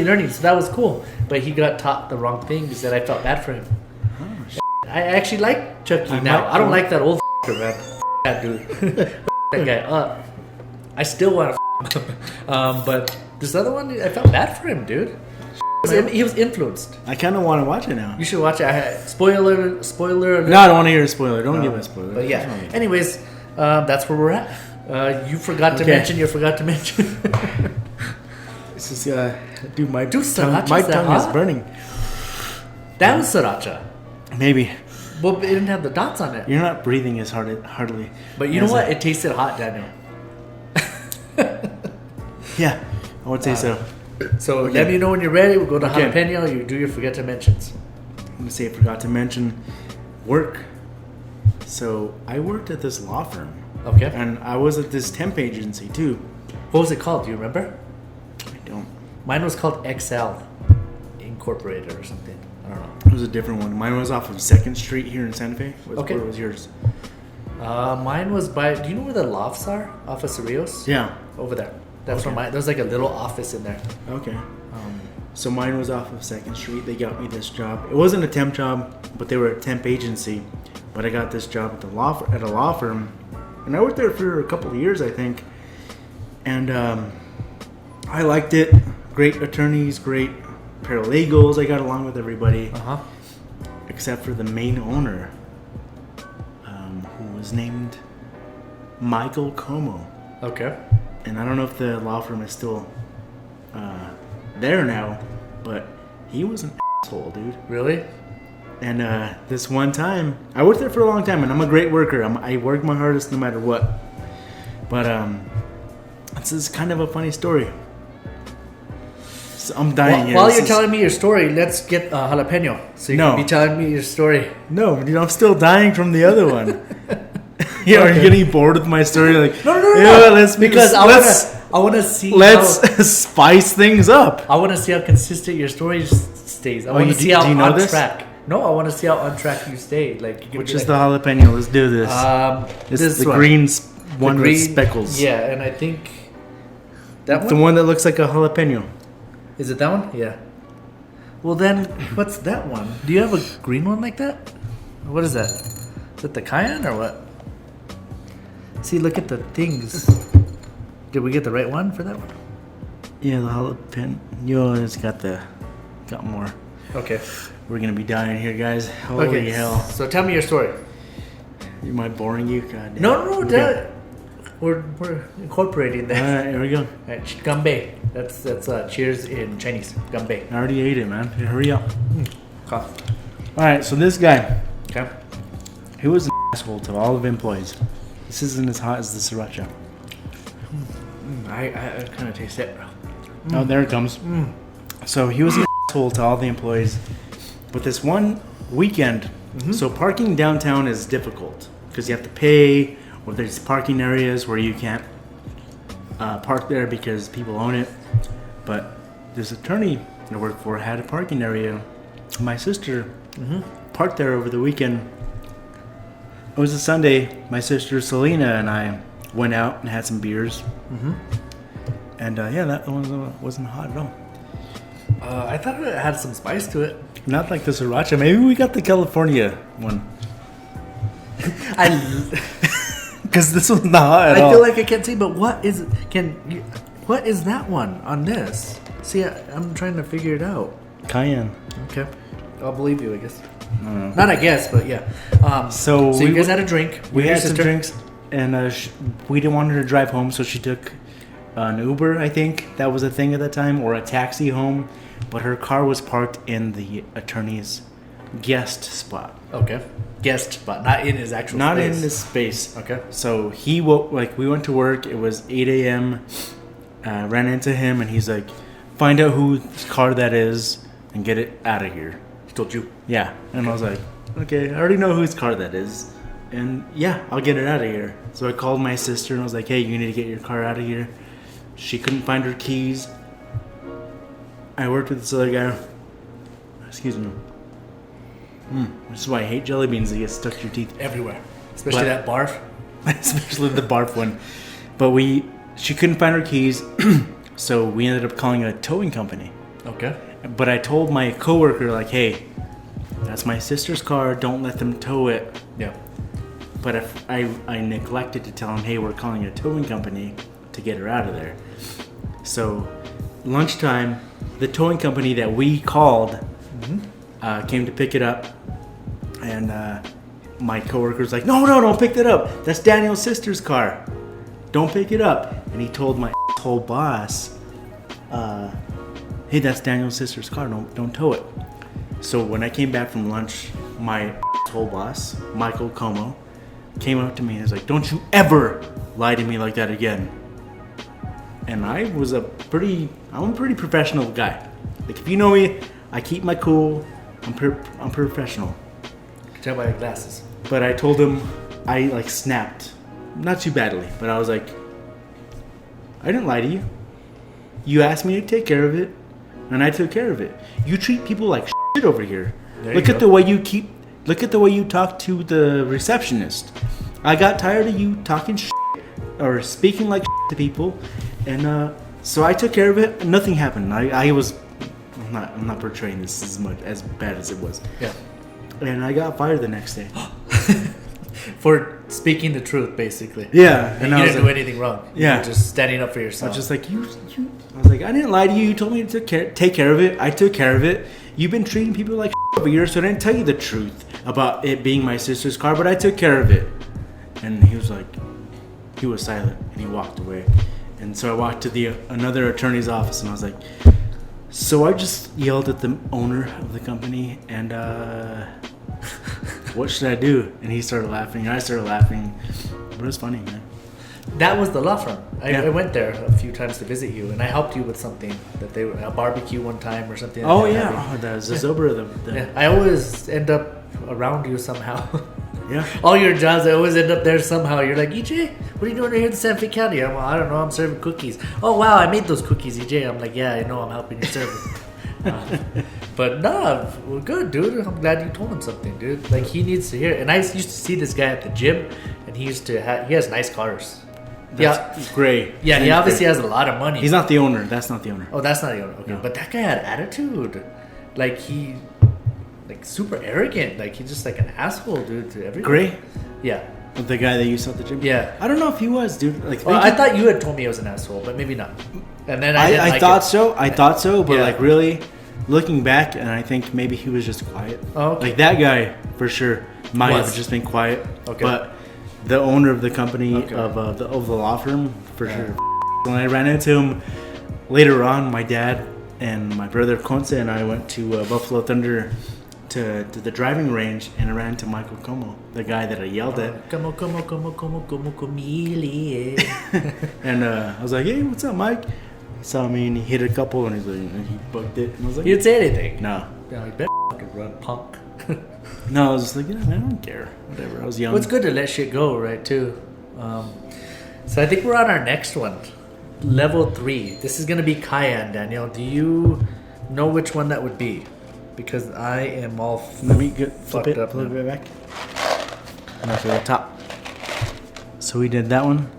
learning. So that was cool. But he got taught the wrong things that I felt bad for him. Oh, I actually like Chucky now. I don't like that old man. That dude. That guy. I still want to but this other one, I felt bad for him, dude. He was influenced. I kind of want to watch it now. You should watch it. Spoiler alert. No, I don't want to hear a spoiler. Don't give a spoiler. But yeah. Anyways, that's where we're at. You forgot to mention. You forgot to mention. This is dude. My Sriracha's my that tongue hot? is burning. That was Sriracha. Maybe. Well, it didn't have the dots on it. You're not breathing as hardly. But you know what? It tasted hot, Daniel. Yeah, I would say so. So let me know when you're ready. We'll go to jalapeno. You do your forget to mentions. I'm gonna say I forgot to mention work. So I worked at this law firm. Okay. And I was at this temp agency too. What was it called? Do you remember? I don't. Mine was called XL Incorporated or something. I don't know. It was a different one. Mine was off of 2nd Street here in Santa Fe. Okay. Where was yours? Mine was by. Do you know where the lofts are? Off of Cerrillos? Yeah. Over there. That's where mine. There's like a little office in there. Okay. So mine was off of 2nd Street. They got me this job. It wasn't a temp job, but they were a temp agency. But I got this job at a law firm, and I worked there for a couple of years, I think. And I liked it. Great attorneys, great paralegals. I got along with everybody, except for the main owner, who was named Michael Como. Okay. And I don't know if the law firm is still there now, but he was an asshole, dude. Really? And this one time, I worked there for a long time, and I'm a great worker. I work my hardest no matter what. But this is kind of a funny story. So I'm dying here. While you're telling me your story, let's get a jalapeno. So you can be telling me your story. No, dude, I'm still dying from the other one. Yeah, okay. Are you getting bored with my story? Like, no. I want to see. Let's spice things up. I want to see how consistent your story stays. I want to see how on track. No, I want to see how on track you stay. Like, which is the jalapeno? Let's do this. This the green one with speckles. Yeah, and I think that one. The one that looks like a jalapeno. Is it that one? Yeah. Well, then, what's that one? Do you have a green one like that? What is that? Is it the cayenne or what? See, look at the things. Did we get the right one for that one? Yeah, the jalapeno. It's got more. Okay. We're gonna be dying here, guys. Holy hell! So tell me your story. Am I boring you? God damn. No. We're incorporating that. All right, here we go. All right, ganbei. That's cheers in Chinese. Ganbei. I already ate it, man. Hurry up. Cough. All right, so this guy. Okay. He was an asshole to all of the employees. This isn't as hot as the sriracha. I kind of taste it. Oh, there it comes. So he was an asshole to all the employees. But this one weekend, so parking downtown is difficult because you have to pay, or there's parking areas where you can't park there because people own it. But this attorney I worked for had a parking area. My sister parked there over the weekend. It was a Sunday. My sister Selena and I went out and had some beers. And that one wasn't hot at all. I thought it had some spice to it. Not like the sriracha. Maybe we got the California one. Because this one's not hot at all. I feel like I can't see, but what is that one on this? See, I'm trying to figure it out. Cayenne. Okay. I'll believe you, I guess. Not I guess, but yeah. So you guys had a drink. We had some drinks, and we didn't want her to drive home, so she took an Uber, I think. That was a thing at the time, or a taxi home. But her car was parked in the attorney's guest spot. Okay. Guest spot, not in his actual not space. In his space. Okay. So he we went to work. It was 8 a.m. Ran into him, and he's like, find out whose car that is and get it out of here. He told you? Yeah. And I was like, okay, I already know whose car that is. And yeah, I'll get it out of here. So I called my sister and I was like, hey, you need to get your car out of here. She couldn't find her keys. I worked with this other guy. Excuse me. This is why I hate jelly beans. They get stuck to your teeth everywhere. Especially that barf. Especially the barf one. But she couldn't find her keys. So we ended up calling a towing company. Okay. But I told my coworker, like, hey, that's my sister's car. Don't let them tow it. Yeah. But if I neglected to tell him, hey, we're calling a towing company to get her out of there. So lunchtime, the towing company that we called came to pick it up. And my coworker's like, no, don't pick that up. That's Daniel's sister's car. Don't pick it up. And he told my whole boss, hey, that's Daniel's sister's car. Don't tow it. So when I came back from lunch, my whole boss, Michael Como, came up to me and was like, don't you ever lie to me like that again. And I'm a pretty professional guy. Like, if you know me, I keep my cool. I'm professional. You can tell by your glasses. But I told him, I snapped. Not too badly, but I was like, I didn't lie to you. You asked me to take care of it, and I took care of it. You treat people like shit over here. Look at the way you talk to the receptionist. I got tired of you talking shit or speaking like shit to people, and so I took care of it. Nothing happened. I'm not portraying this as bad as it was. Yeah. And I got fired the next day. For speaking the truth, basically. Yeah. And you didn't do anything wrong. Yeah. You were just standing up for yourself. I was just like, I was like, I didn't lie to you. You told me to take care of it. I took care of it. You've been treating people like over here, so I didn't tell you the truth about it being my sister's car, but I took care of it. And he was silent, and he walked away. And so I walked to another attorney's office, and I was like, so I just yelled at the owner of the company, and what should I do? And he started laughing, and I started laughing. But it was funny, man. That was the law firm. Yeah. I went there a few times to visit you, and I helped you with something that they a barbecue one time or something. Oh like yeah, that. oh, the Zobra. Yeah, I always end up around you somehow. Yeah. All your jobs, I always end up there somehow. You're like, EJ, what are you doing here in San Fe County? I'm like, I don't know, I'm serving cookies. Oh wow, I made those cookies, EJ. I'm like, yeah, I know, I'm helping you serve. But nah, we're good, dude. I'm glad you told him something, dude. Like he needs to hear it. And I used to see this guy at the gym, and he has nice cars. That's great. Yeah, he obviously has a lot of money. He's not the owner. That's not the owner. Oh, that's not the owner. Okay, No. but that guy had attitude. Like he, like super arrogant. Like he's just like an asshole, dude, to everyone. Gray? Yeah. The guy that you saw at the gym? Yeah. I don't know if he was, dude. Like, Well, I thought you had told me I was an asshole, but maybe not. And then I didn't like thought it. so. I thought so, but Yeah. like really, looking back, and I think maybe he was just quiet. Oh, okay. Like that guy for sure might Was. have just been quiet. Okay. But the owner of the company Okay. of the law firm for Yeah. sure. When I ran into him later on, my dad and my brother Conce and I went to Buffalo Thunder to the driving range, and I ran into Michael Como, the guy that I yelled at. Como, comile. And I was like, "Hey, what's up, Mike?" He saw me and he hit a couple, and he's like, and he bugged it, and I was like, You didn't say anything. "No, Yeah, you better fucking run, punk. no." I was just like, "Yeah, I don't care, whatever." I was young. Well, it's good to let shit go, right, too. So I think we're on our next one. Level 3. This is going to be Cayenne, Daniel. Do you know which one that would be? Because I am all Let me flip fucked it up a little now. bit back. Now to the top. So we did that one.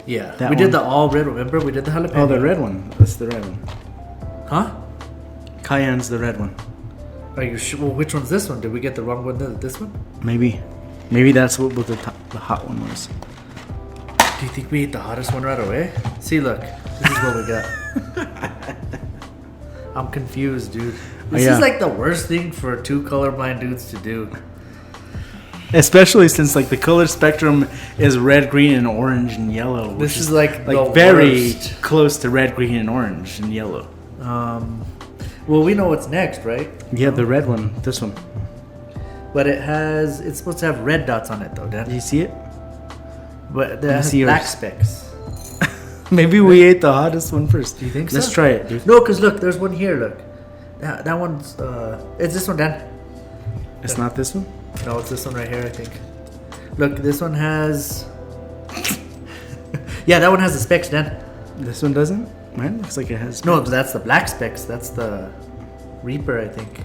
Yeah. That we did one. the all red, remember? We did the jalapeno. Oh, the red one. That's the red one. Huh? Cayenne's the red one. Are you sure? Well, which one's this one? Did we get the wrong one? This one? Maybe that's what the hot one was. Do you think we ate the hottest one right away? See, look. This is what we got. I'm confused, dude. This yeah. is like the worst thing for two colorblind dudes to do. Especially since like the color spectrum is red, green, and orange and yellow. This which is like the very worst. close to red, green, and orange and yellow. Well, we know what's next, right? Yeah, the red one. This one. But it's supposed to have red dots on it, though, Do Dan. you see it? But me that has see black yours. specks. Maybe we ate the hottest one first. Do you think Let's so? try it, dude. No, because look, there's one here, look. That one's, it's this one, Dan. It's not this one? No, it's this one right here, I think. Look, this one has... Yeah, that one has the specks, Dan. This one doesn't? Mine looks like it has. No, that's the black specks. That's the Reaper, I think.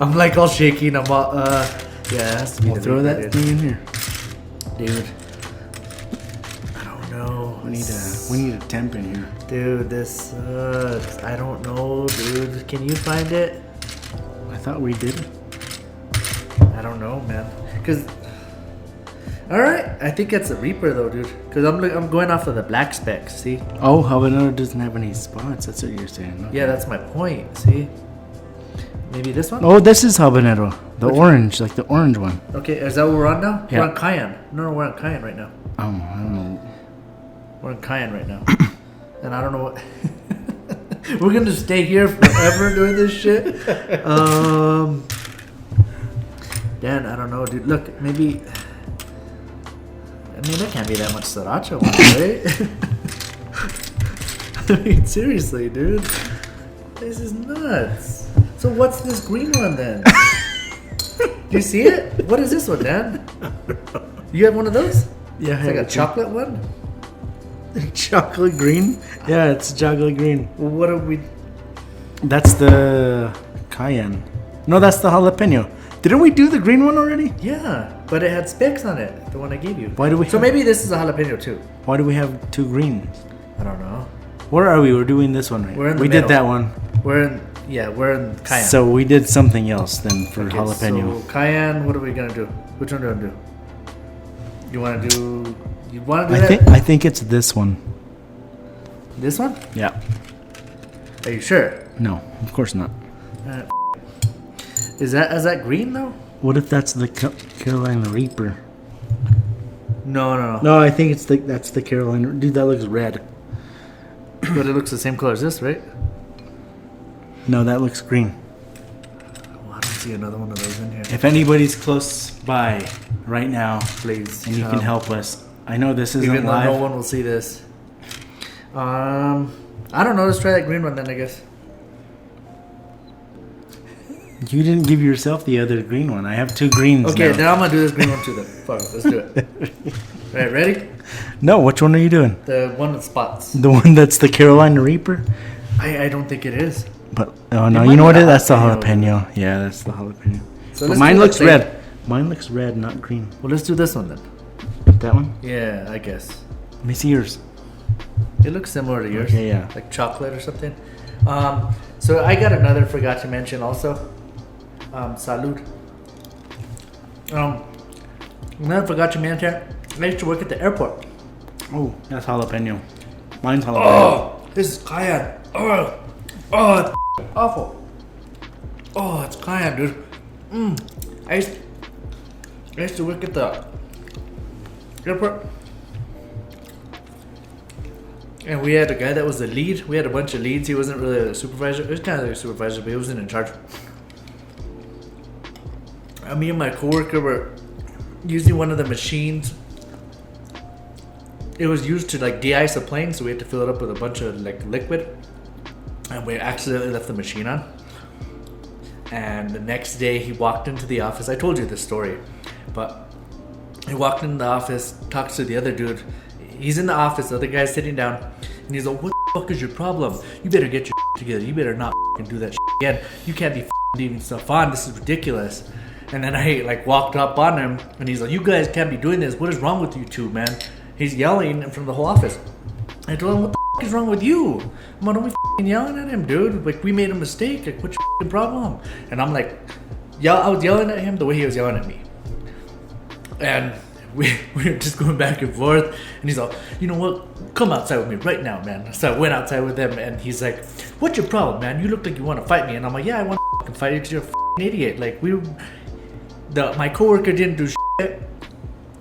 I'm like all shaky and I'm all, yeah, it has to be We'll the throw Reaper, that dude. thing in here. Dude. I don't know. We need a temp in here. Dude, this sucks. I don't know, dude. Can you find it? I thought we did. I don't know, man. Cause, all right, I think that's a Reaper though, dude. Cause I'm going off of the black specs. See? Oh, habanero doesn't have any spots. That's what you're saying. Okay. Yeah, that's my point. See? Maybe this one. Oh, this is habanero. The Which orange, like the orange one. Okay, is that what we're on now? Yeah. We're on Cayenne. No, we're on Cayenne right now. I don't know. We're in Cayenne right now. And I don't know what... We're going to stay here forever doing this shit. Dan, I don't know, dude. Look, maybe... I mean, there can't be that much sriracha one, right? I mean, seriously, dude. This is nuts. So what's this green one then? Do you see it? What is this one, Dan? You have one of those? Yeah, It's like a chocolate one? chocolate green. Yeah, it's chocolate green. Well, what are we... That's the cayenne. No, that's the jalapeno. Didn't we do the green one already? Yeah, but it had specks on it, the one I gave you. Why do we? So maybe this is a jalapeno too. Why do we have two greens? I don't know. Where are we? We're doing this one, right? We're in the we middle. did that one. We're in Cayenne. So we did something else then for Okay, jalapeno. So Cayenne, what are we gonna do? Which one do I do? You wanna do? You wanna do I that? think it's this one. This one? Yeah. Are you sure? No, of course not. Is that green though? What if that's the Carolina Reaper? No. No, I think that's the Carolina. Dude, that looks red. But it looks the same color as this, right? No, that looks green. Oh, I don't see another one of those in here. If anybody's close by right now, Please, and you can help us, I know this isn't Even though live. no one will see this. I don't know. Let's try that green one then, I guess. You didn't give yourself the other green one. I have 2 greens. Okay, now. then I'm gonna do this green one too. Then fuck it, let's do it. Right, ready? No, which one are you doing? The one with spots. The one that's the Carolina Reaper? I don't think it is. But oh no, might you know be what? the That's the jalapeno. jalapeno. Yeah, that's the jalapeno. So But let's mine do looks like- red. Mine looks red, not green. Well, let's do this one then. That one? Yeah, I guess. Let me see yours. It looks similar to yours. Okay, yeah. Like chocolate or something. So I got another forgot to mention also. Salud. Another forgot to mention. I used to work at the airport. Oh, that's jalapeno. Mine's jalapeno. Oh, this is cayenne. Oh, it's awful. Oh, it's cayenne, dude. I used to work at the airport. And we had a guy that was the lead. We had a bunch of leads. He wasn't really a supervisor. He was kind of like a supervisor, but he wasn't in charge. Me and my coworker were using one of the machines. It was used to like de-ice a plane, so we had to fill it up with a bunch of like liquid. And we accidentally left the machine on. And the next day he walked into the office. I told you this story, but he walked into the office, talks to the other dude. He's in the office, the other guy's sitting down, and he's like, "What the fuck is your problem? You better get your together. You better not do that again. You can't be leaving stuff on. This is ridiculous." And then I like walked up on him, and he's like, "You guys can't be doing this. What is wrong with you two, man?" He's yelling in front of the whole office. I told him, "What the fuck is wrong with you? I'm like, don't be yelling at him, dude. Like, we made a mistake. Like, what's your problem?" And I'm like, I was yelling at him the way he was yelling at me. And we were just going back and forth. And he's like, "You know what? Come outside with me right now, man." So I went outside with him, and he's like, "What's your problem, man? You look like you want to fight me." And I'm like, "Yeah, I want to fight you because you're a idiot. Like, my coworker didn't do shit.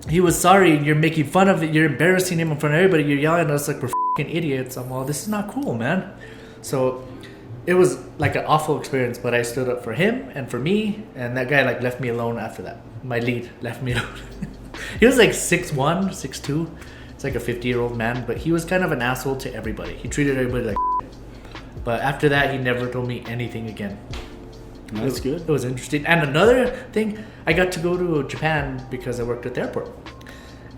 He was sorry. You're making fun of it. You're embarrassing him in front of everybody. You're yelling at us like we're fucking idiots." I'm like, "This is not cool, man." So it was like an awful experience, but I stood up for him and for me, and that guy like left me alone after that. My lead left me alone. He was like 6'1", 6'2". It's like a 50-year-old man, but he was kind of an asshole to everybody. He treated everybody like shit. But after that, he never told me anything again. That's good. It was interesting. And another thing, I got to go to Japan because I worked at the airport.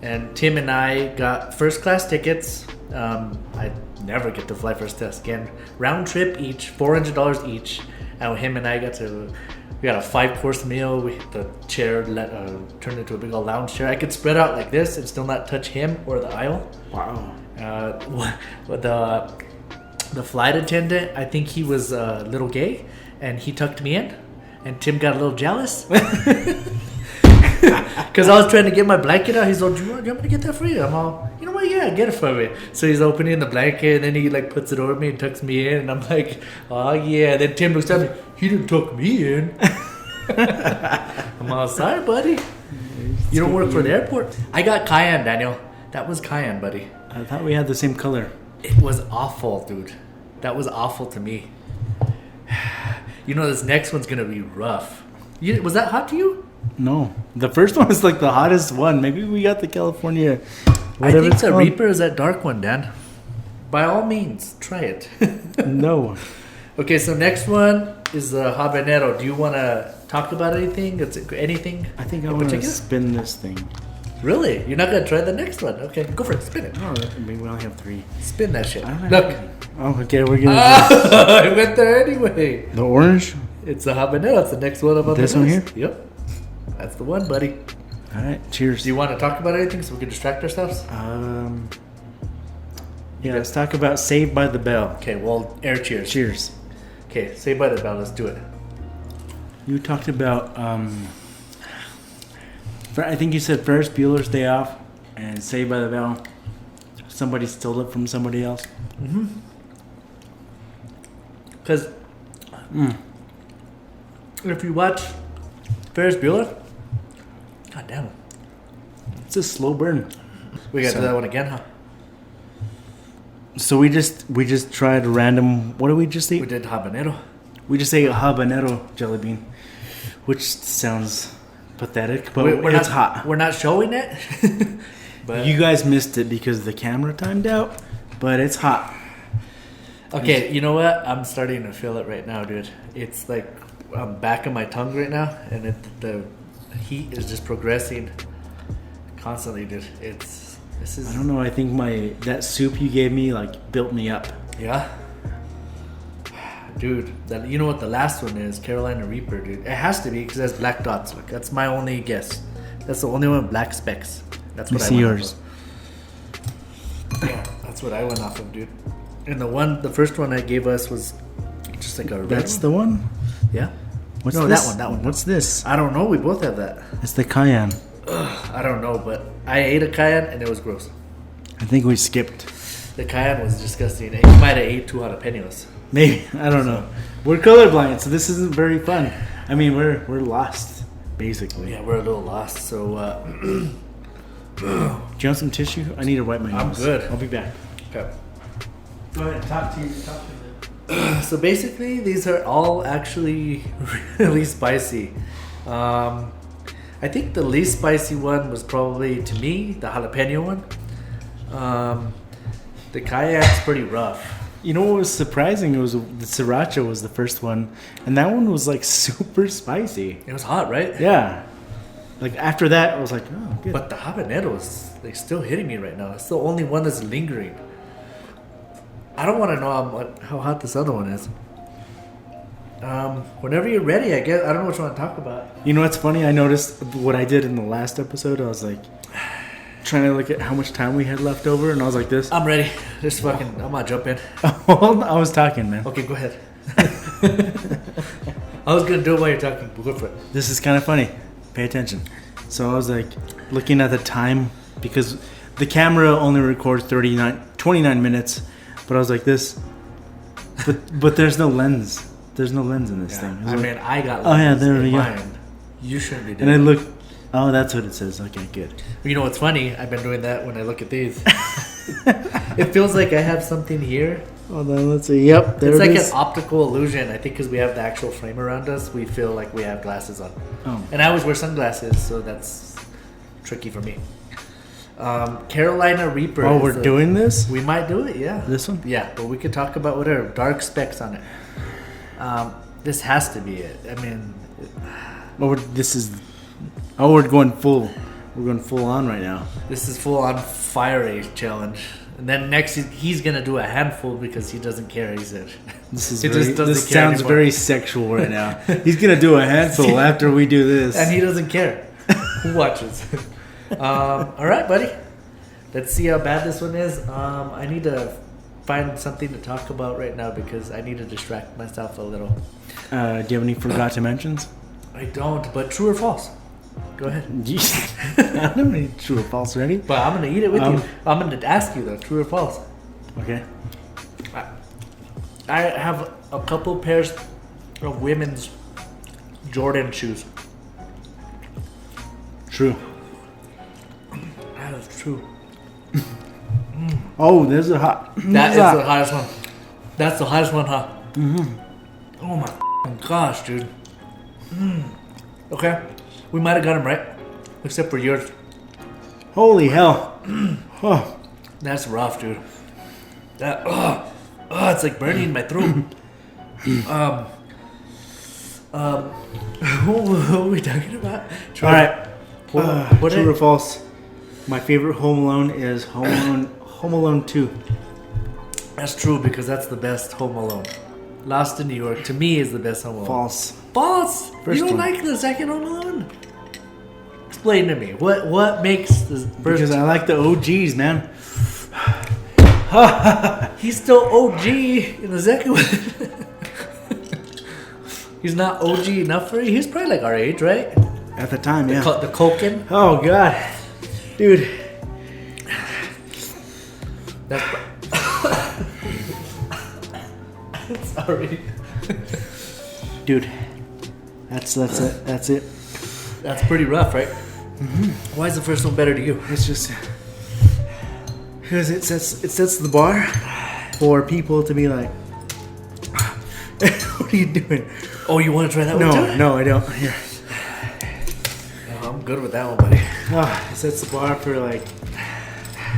And Tim and I got first class tickets. I never get to fly first class again. Round trip each, $400 each. And him and I we got a 5-course meal. The chair turned into a big old lounge chair. I could spread out like this and still not touch him or the aisle. Wow. The flight attendant, I think he was a little gay, and he tucked me in, and Tim got a little jealous because I was trying to get my blanket out. He's like, "Do you want me to get that for you?" I'm all, "You know what? Yeah, get it for me." So he's opening the blanket, and then he like puts it over me and tucks me in, and I'm like, "Oh yeah." Then Tim looks at me. "He didn't tuck me in." I'm all, "Sorry, buddy. You don't work for the airport." I got cayenne, Daniel. That was cayenne, buddy. I thought we had the same color. It was awful, dude. That was awful to me. You know, this next one's gonna be rough. Was that hot to you? No, the first one is like the hottest one. Maybe we got the California. I think it's the called. Reaper is that dark one, Dan. By all means, try it. No. Okay, so next one is the habanero. Do you want to talk about anything? Anything? I think I in want to particular? spin this thing. Really? You're not gonna try the next one? Okay, go for it. Spin it. Oh, maybe we only have 3. Spin that shit. I don't have Look. any. Oh, okay, we're gonna I went there anyway. do the orange. It's a habanero. It's the next one on This the one list. here? Yep. That's the one, buddy. All right, cheers. Do you want to talk about anything so we can distract ourselves? Yeah, let's talk about Saved by the Bell. Okay, well, air cheers. Cheers. Okay, Saved by the Bell. Let's do it. You talked about I think you said Ferris Bueller's Day Off and Saved by the Bell. Somebody stole it from somebody else. Mm-hmm. Because if you watch Ferris Bueller, god damn it, It's a slow burn. we got to do that one again, huh? So we just tried random. What did we just eat? We did habanero. We just ate a habanero jelly bean, which sounds pathetic, but We're it's not, hot. We're not showing it, But you guys missed it because the camera timed out, but it's hot. Okay, you know what? I'm starting to feel it right now, dude. It's like I'm back of my tongue right now, and the heat is just progressing constantly, dude. I don't know. I think that soup you gave me like built me up. Yeah, dude. You know what the last one is? Carolina Reaper, dude. It has to be because it has black dots. Look, that's my only guess. That's the only one with black specks. That's what I went yours. Off of. Yeah, that's what I went off of, dude. And the first one I gave us was just like a red That's one. the one? Yeah. What's No, this? that one. What's this? I don't know. We both have that. It's the cayenne. I don't know, but I ate a cayenne and it was gross. I think we skipped. The cayenne was disgusting. And you might have ate 2 jalapenos. Maybe. I don't know. We're colorblind, so this isn't very fun. I mean, we're lost, basically. Yeah, we're a little lost. So, Do you want some tissue? I need to wipe my nose. I'm good. I'll be back. okay. Go ahead. Talk to me. So basically, these are all actually really spicy. I think the least spicy one was probably, to me, the jalapeno one. The cayenne's pretty rough. You know what was surprising? It was the sriracha was the first one, and that one was like super spicy. It was hot, right? Yeah. Like after that, I was like, oh, good. But the habanero is like still hitting me right now. It's the only one that's lingering. I don't want to know how hot this other one is. Whenever you're ready, I guess. I don't know what you want to talk about. You know what's funny? I noticed what I did in the last episode. I was like trying to look at how much time we had left over, and I was like this. I'm ready. Just fucking. I'm gonna jump in. Well, I was talking, man. Okay, go ahead. I was gonna do it while you're talking. But go for it. This is kind of funny. Pay attention. So I was like looking at the time because the camera only records 29 minutes, but I was like this. But there's no lens. There's no lens in this thing. I mean, I got. Oh yeah, there we go. Mine. You shouldn't be doing. And I look. Oh, that's what it says. Okay, good. You know what's funny? I've been doing that when I look at these. It feels like I have something here. Hold on, let's see. Yep, there It's like it is. an optical illusion. I think because we have the actual frame around us, we feel like we have glasses on. Oh. And I always wear sunglasses, so that's tricky for me. Carolina Reaper. Oh, we're doing this? We might do it, yeah. This one? Yeah, but we could talk about whatever. Dark specks on it. This has to be it. I mean... Oh, we're going full. We're going full on right now. This is full on fire age challenge. And then next he's gonna do a handful because he doesn't care. He said, This sounds very sexual right now. He's gonna do a handful after we do this, and he doesn't care. Who watches? All right, buddy. Let's see how bad this one is. I need to find something to talk about right now because I need to distract myself a little. do you have any forgot mentions? I don't. But true or false? Go ahead. I don't have any true or false ready. But I'm gonna eat it with you. I'm gonna ask you though, true or false. Okay. I have a couple pairs of women's Jordan shoes. True. That is true. Oh, there's a hot. That is the hottest one. That's the hottest one, huh? Mm-hmm. Oh my gosh, dude. Okay. We might have got them right. Except for yours. Holy hell. Oh. That's rough, dude. That it's like burning my throat. What were we talking about? All right. True or it? false? My favorite Home Alone is Home Alone 2. That's true because that's the best Home Alone. Lost in New York to me is the best Home Alone. False. False. First You don't one. like the second Home Alone? Explain to me what makes the first. Because I like the OGs, man. He's still OG in the second one. He's not OG enough for you. He's probably like our age, right? At the time, yeah. The Coken. Oh god, dude. That's. Sorry. Dude, that's it. That's it. That's pretty rough, right? Mm-hmm. Why is the first one better to you? It's just because it sets the bar for people to be like, what are you doing? Oh, you want to try that one too? No, I don't. Here. No, I'm good with that one, buddy. It sets the bar for like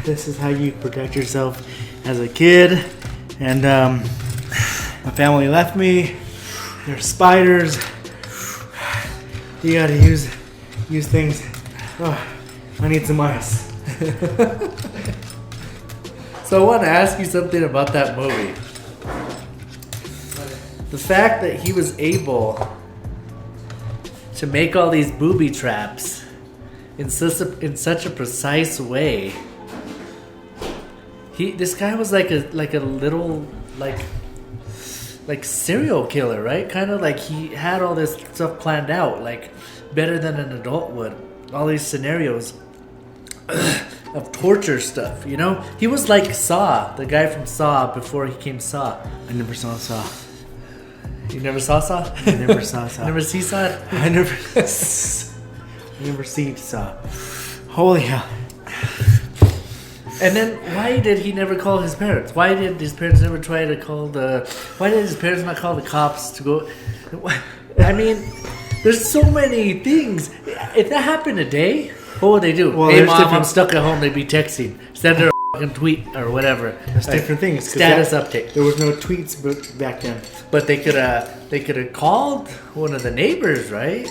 this is how you protect yourself as a kid. And my family left me. There's spiders. You gotta use things. Oh, I need some ice. So I want to ask you something about that movie. The fact that he was able to make all these booby traps in such a precise way. This guy was like a little like serial killer, right? Kind of like he had all this stuff planned out, like better than an adult would. All these scenarios of torture stuff, you know? He was like Saw, the guy from Saw before he came Saw. I never saw Saw. You never saw Saw? I never saw Saw. Never see Saw? I never seen Saw. Holy hell. And then why did he never call his parents? Why did his parents never try to call why did his parents not call the cops to go? I mean, there's so many things. If that happened today, what would they do? Well, hey mom, I'm stuck at home. They'd be texting. Send her a fucking tweet or whatever. There's different things. Status update. There was no tweets back then. But they could have called one of the neighbors, right?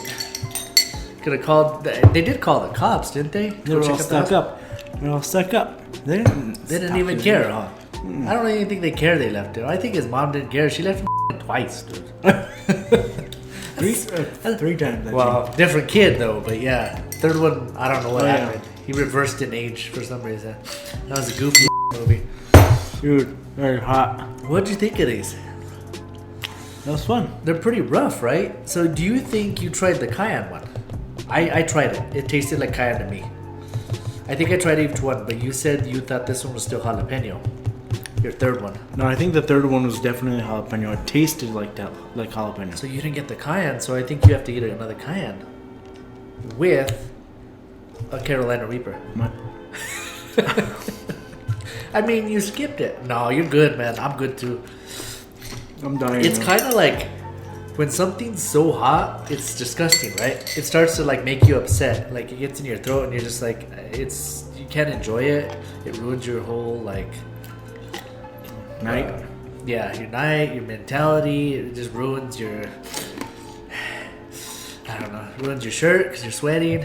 Could have called. They did call the cops, didn't they? They were all stuck up. They're all stuck up. They didn't even care, huh? I don't even think they care they left him. I think his mom didn't care. She left him twice, dude. Three times. Well, different kid though, but yeah. Third one, I don't know what happened. He reversed in age for some reason. That was a goofy movie. Dude, very hot. What'd you think of these? That was fun. They're pretty rough, right? So do you think you tried the cayenne one? I tried it. It tasted like cayenne to me. I think I tried each one, but you said you thought this one was still jalapeno. Your third one. No, I think the third one was definitely jalapeno. It tasted like that, like jalapeno. So you didn't get the cayenne, so I think you have to eat another cayenne with a Carolina Reaper. What? I mean, you skipped it. No, you're good, man. I'm good too. I'm dying. It's kind of like when something's so hot, it's disgusting, right? It starts to like make you upset. Like it gets in your throat, and you're just like, you can't enjoy it. It ruins your whole like night. Your night, your mentality. It just ruins your. I don't know. Ruins your shirt because you're sweating.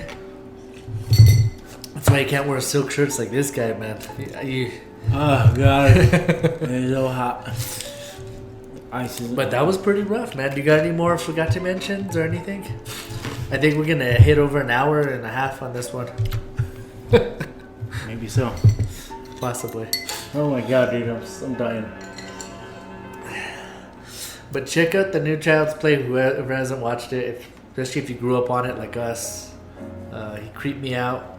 That's why you can't wear silk shirts like this guy, man. Oh god, it's so hot. But that was pretty rough, man. Do you got any more forgot to mentions or anything? I think we're gonna hit over an hour and a half on this one. Maybe so. Possibly. Oh my god, dude, I'm dying. But check out the new Child's Play. Whoever hasn't watched it, especially if you grew up on it like us, he creeped me out.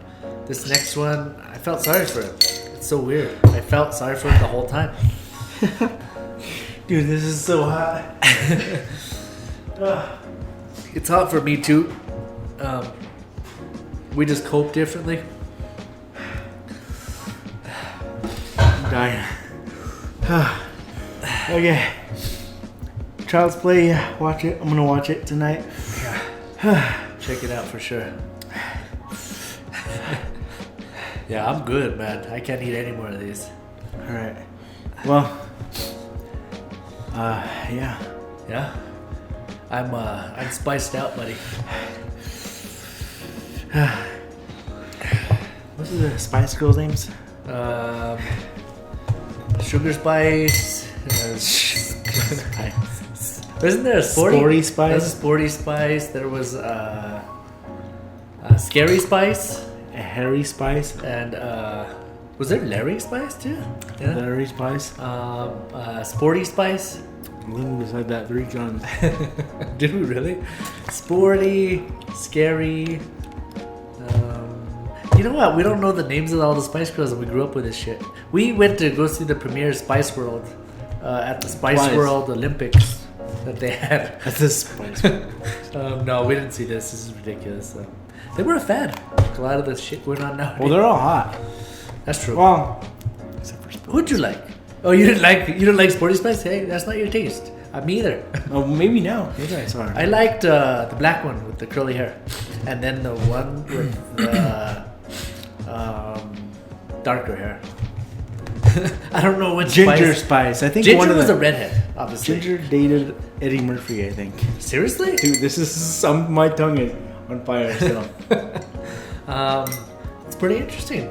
This next one, I felt sorry for him. It's so weird. I felt sorry for him the whole time. Dude, this is so hot. It's hot for me too. We just cope differently. I'm dying. Okay. Child's Play, watch it. I'm gonna watch it tonight. Check it out for sure. Yeah, I'm good, man. I can't eat any more of these. Alright. Well, yeah. Yeah? I'm spiced out, buddy. What's the Spice Girls' names? Sugar Spice. Wasn't there a Sporty Spice? There was a Sporty Spice. There was Scary Spice. A Harry Spice? And was there Larry Spice too? Yeah. Larry Spice? Sporty Spice. Lynn just had that 3 guns. Did we really? Sporty, Scary. You know what? We don't know the names of all the Spice Girls, and we grew up with this shit. We went to go see the premiere of Spice World at the Spice World Olympics that they had. That's a Spice World. No, we didn't see this. This is ridiculous. They were a fad. Like a lot of the shit going on now. Well, they're all hot. That's true. Well, except for Sporty. Who'd you like? Oh, you didn't like Sporty Spice? Hey, that's not your taste. Me either. Oh, maybe now. Maybe I saw her. I liked the black one with the curly hair, and then the one with the darker hair. I don't know what Ginger Spice. I think Ginger one of was the, a redhead, obviously. Ginger dated Eddie Murphy, I think. Seriously? Dude, this is some. My tongue is on fire still. It's pretty interesting.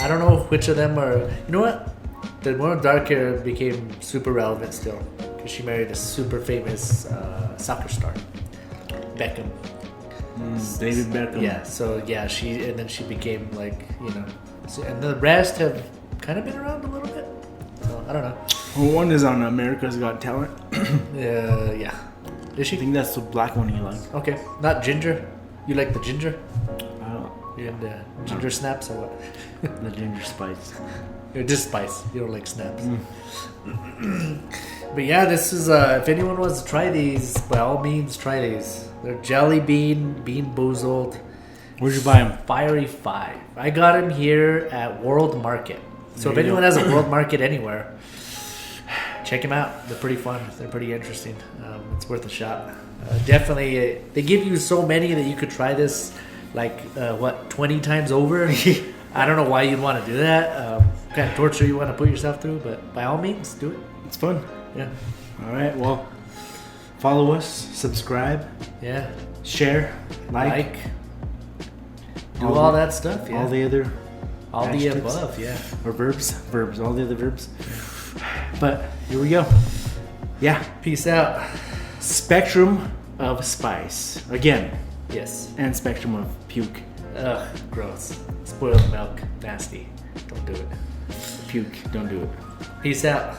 I don't know which of them are. You know what? The one with dark hair became super relevant still because she married a super famous soccer star, Beckham. David Beckham. Yeah. So yeah, then she became like and the rest have kind of been around a little bit. So I don't know. Well, one is on America's Got Talent. Yeah. Is I she? think that's the black one you like. Okay. Not ginger. You like the ginger? Oh, You into ginger snaps or what? the Ginger Spice. Just spice. You don't like snaps. But yeah, this is if anyone wants to try these, by all means try these. They're jelly bean boozled. Where'd you buy them? Fiery 5. I got them here at World Market. So if anyone has a World Market anywhere, check them out. They're pretty fun. They're pretty interesting. It's worth a shot. Definitely, they give you so many that you could try this 20 times over. I don't know why you'd want to do that. What kind of torture you want to put yourself through, but by all means, do it. It's fun. Yeah. All right. Well, follow us, subscribe, Yeah. share, like. Do all that stuff. Yeah. All the other. All the adjectives. above. Yeah. Or verbs. All the other verbs. But here we go. Yeah. Peace out. Spectrum of spice. Again. Yes. And spectrum of puke. Ugh. Gross. Spoiled milk. Nasty. Don't do it. Puke. Don't do it. Peace out.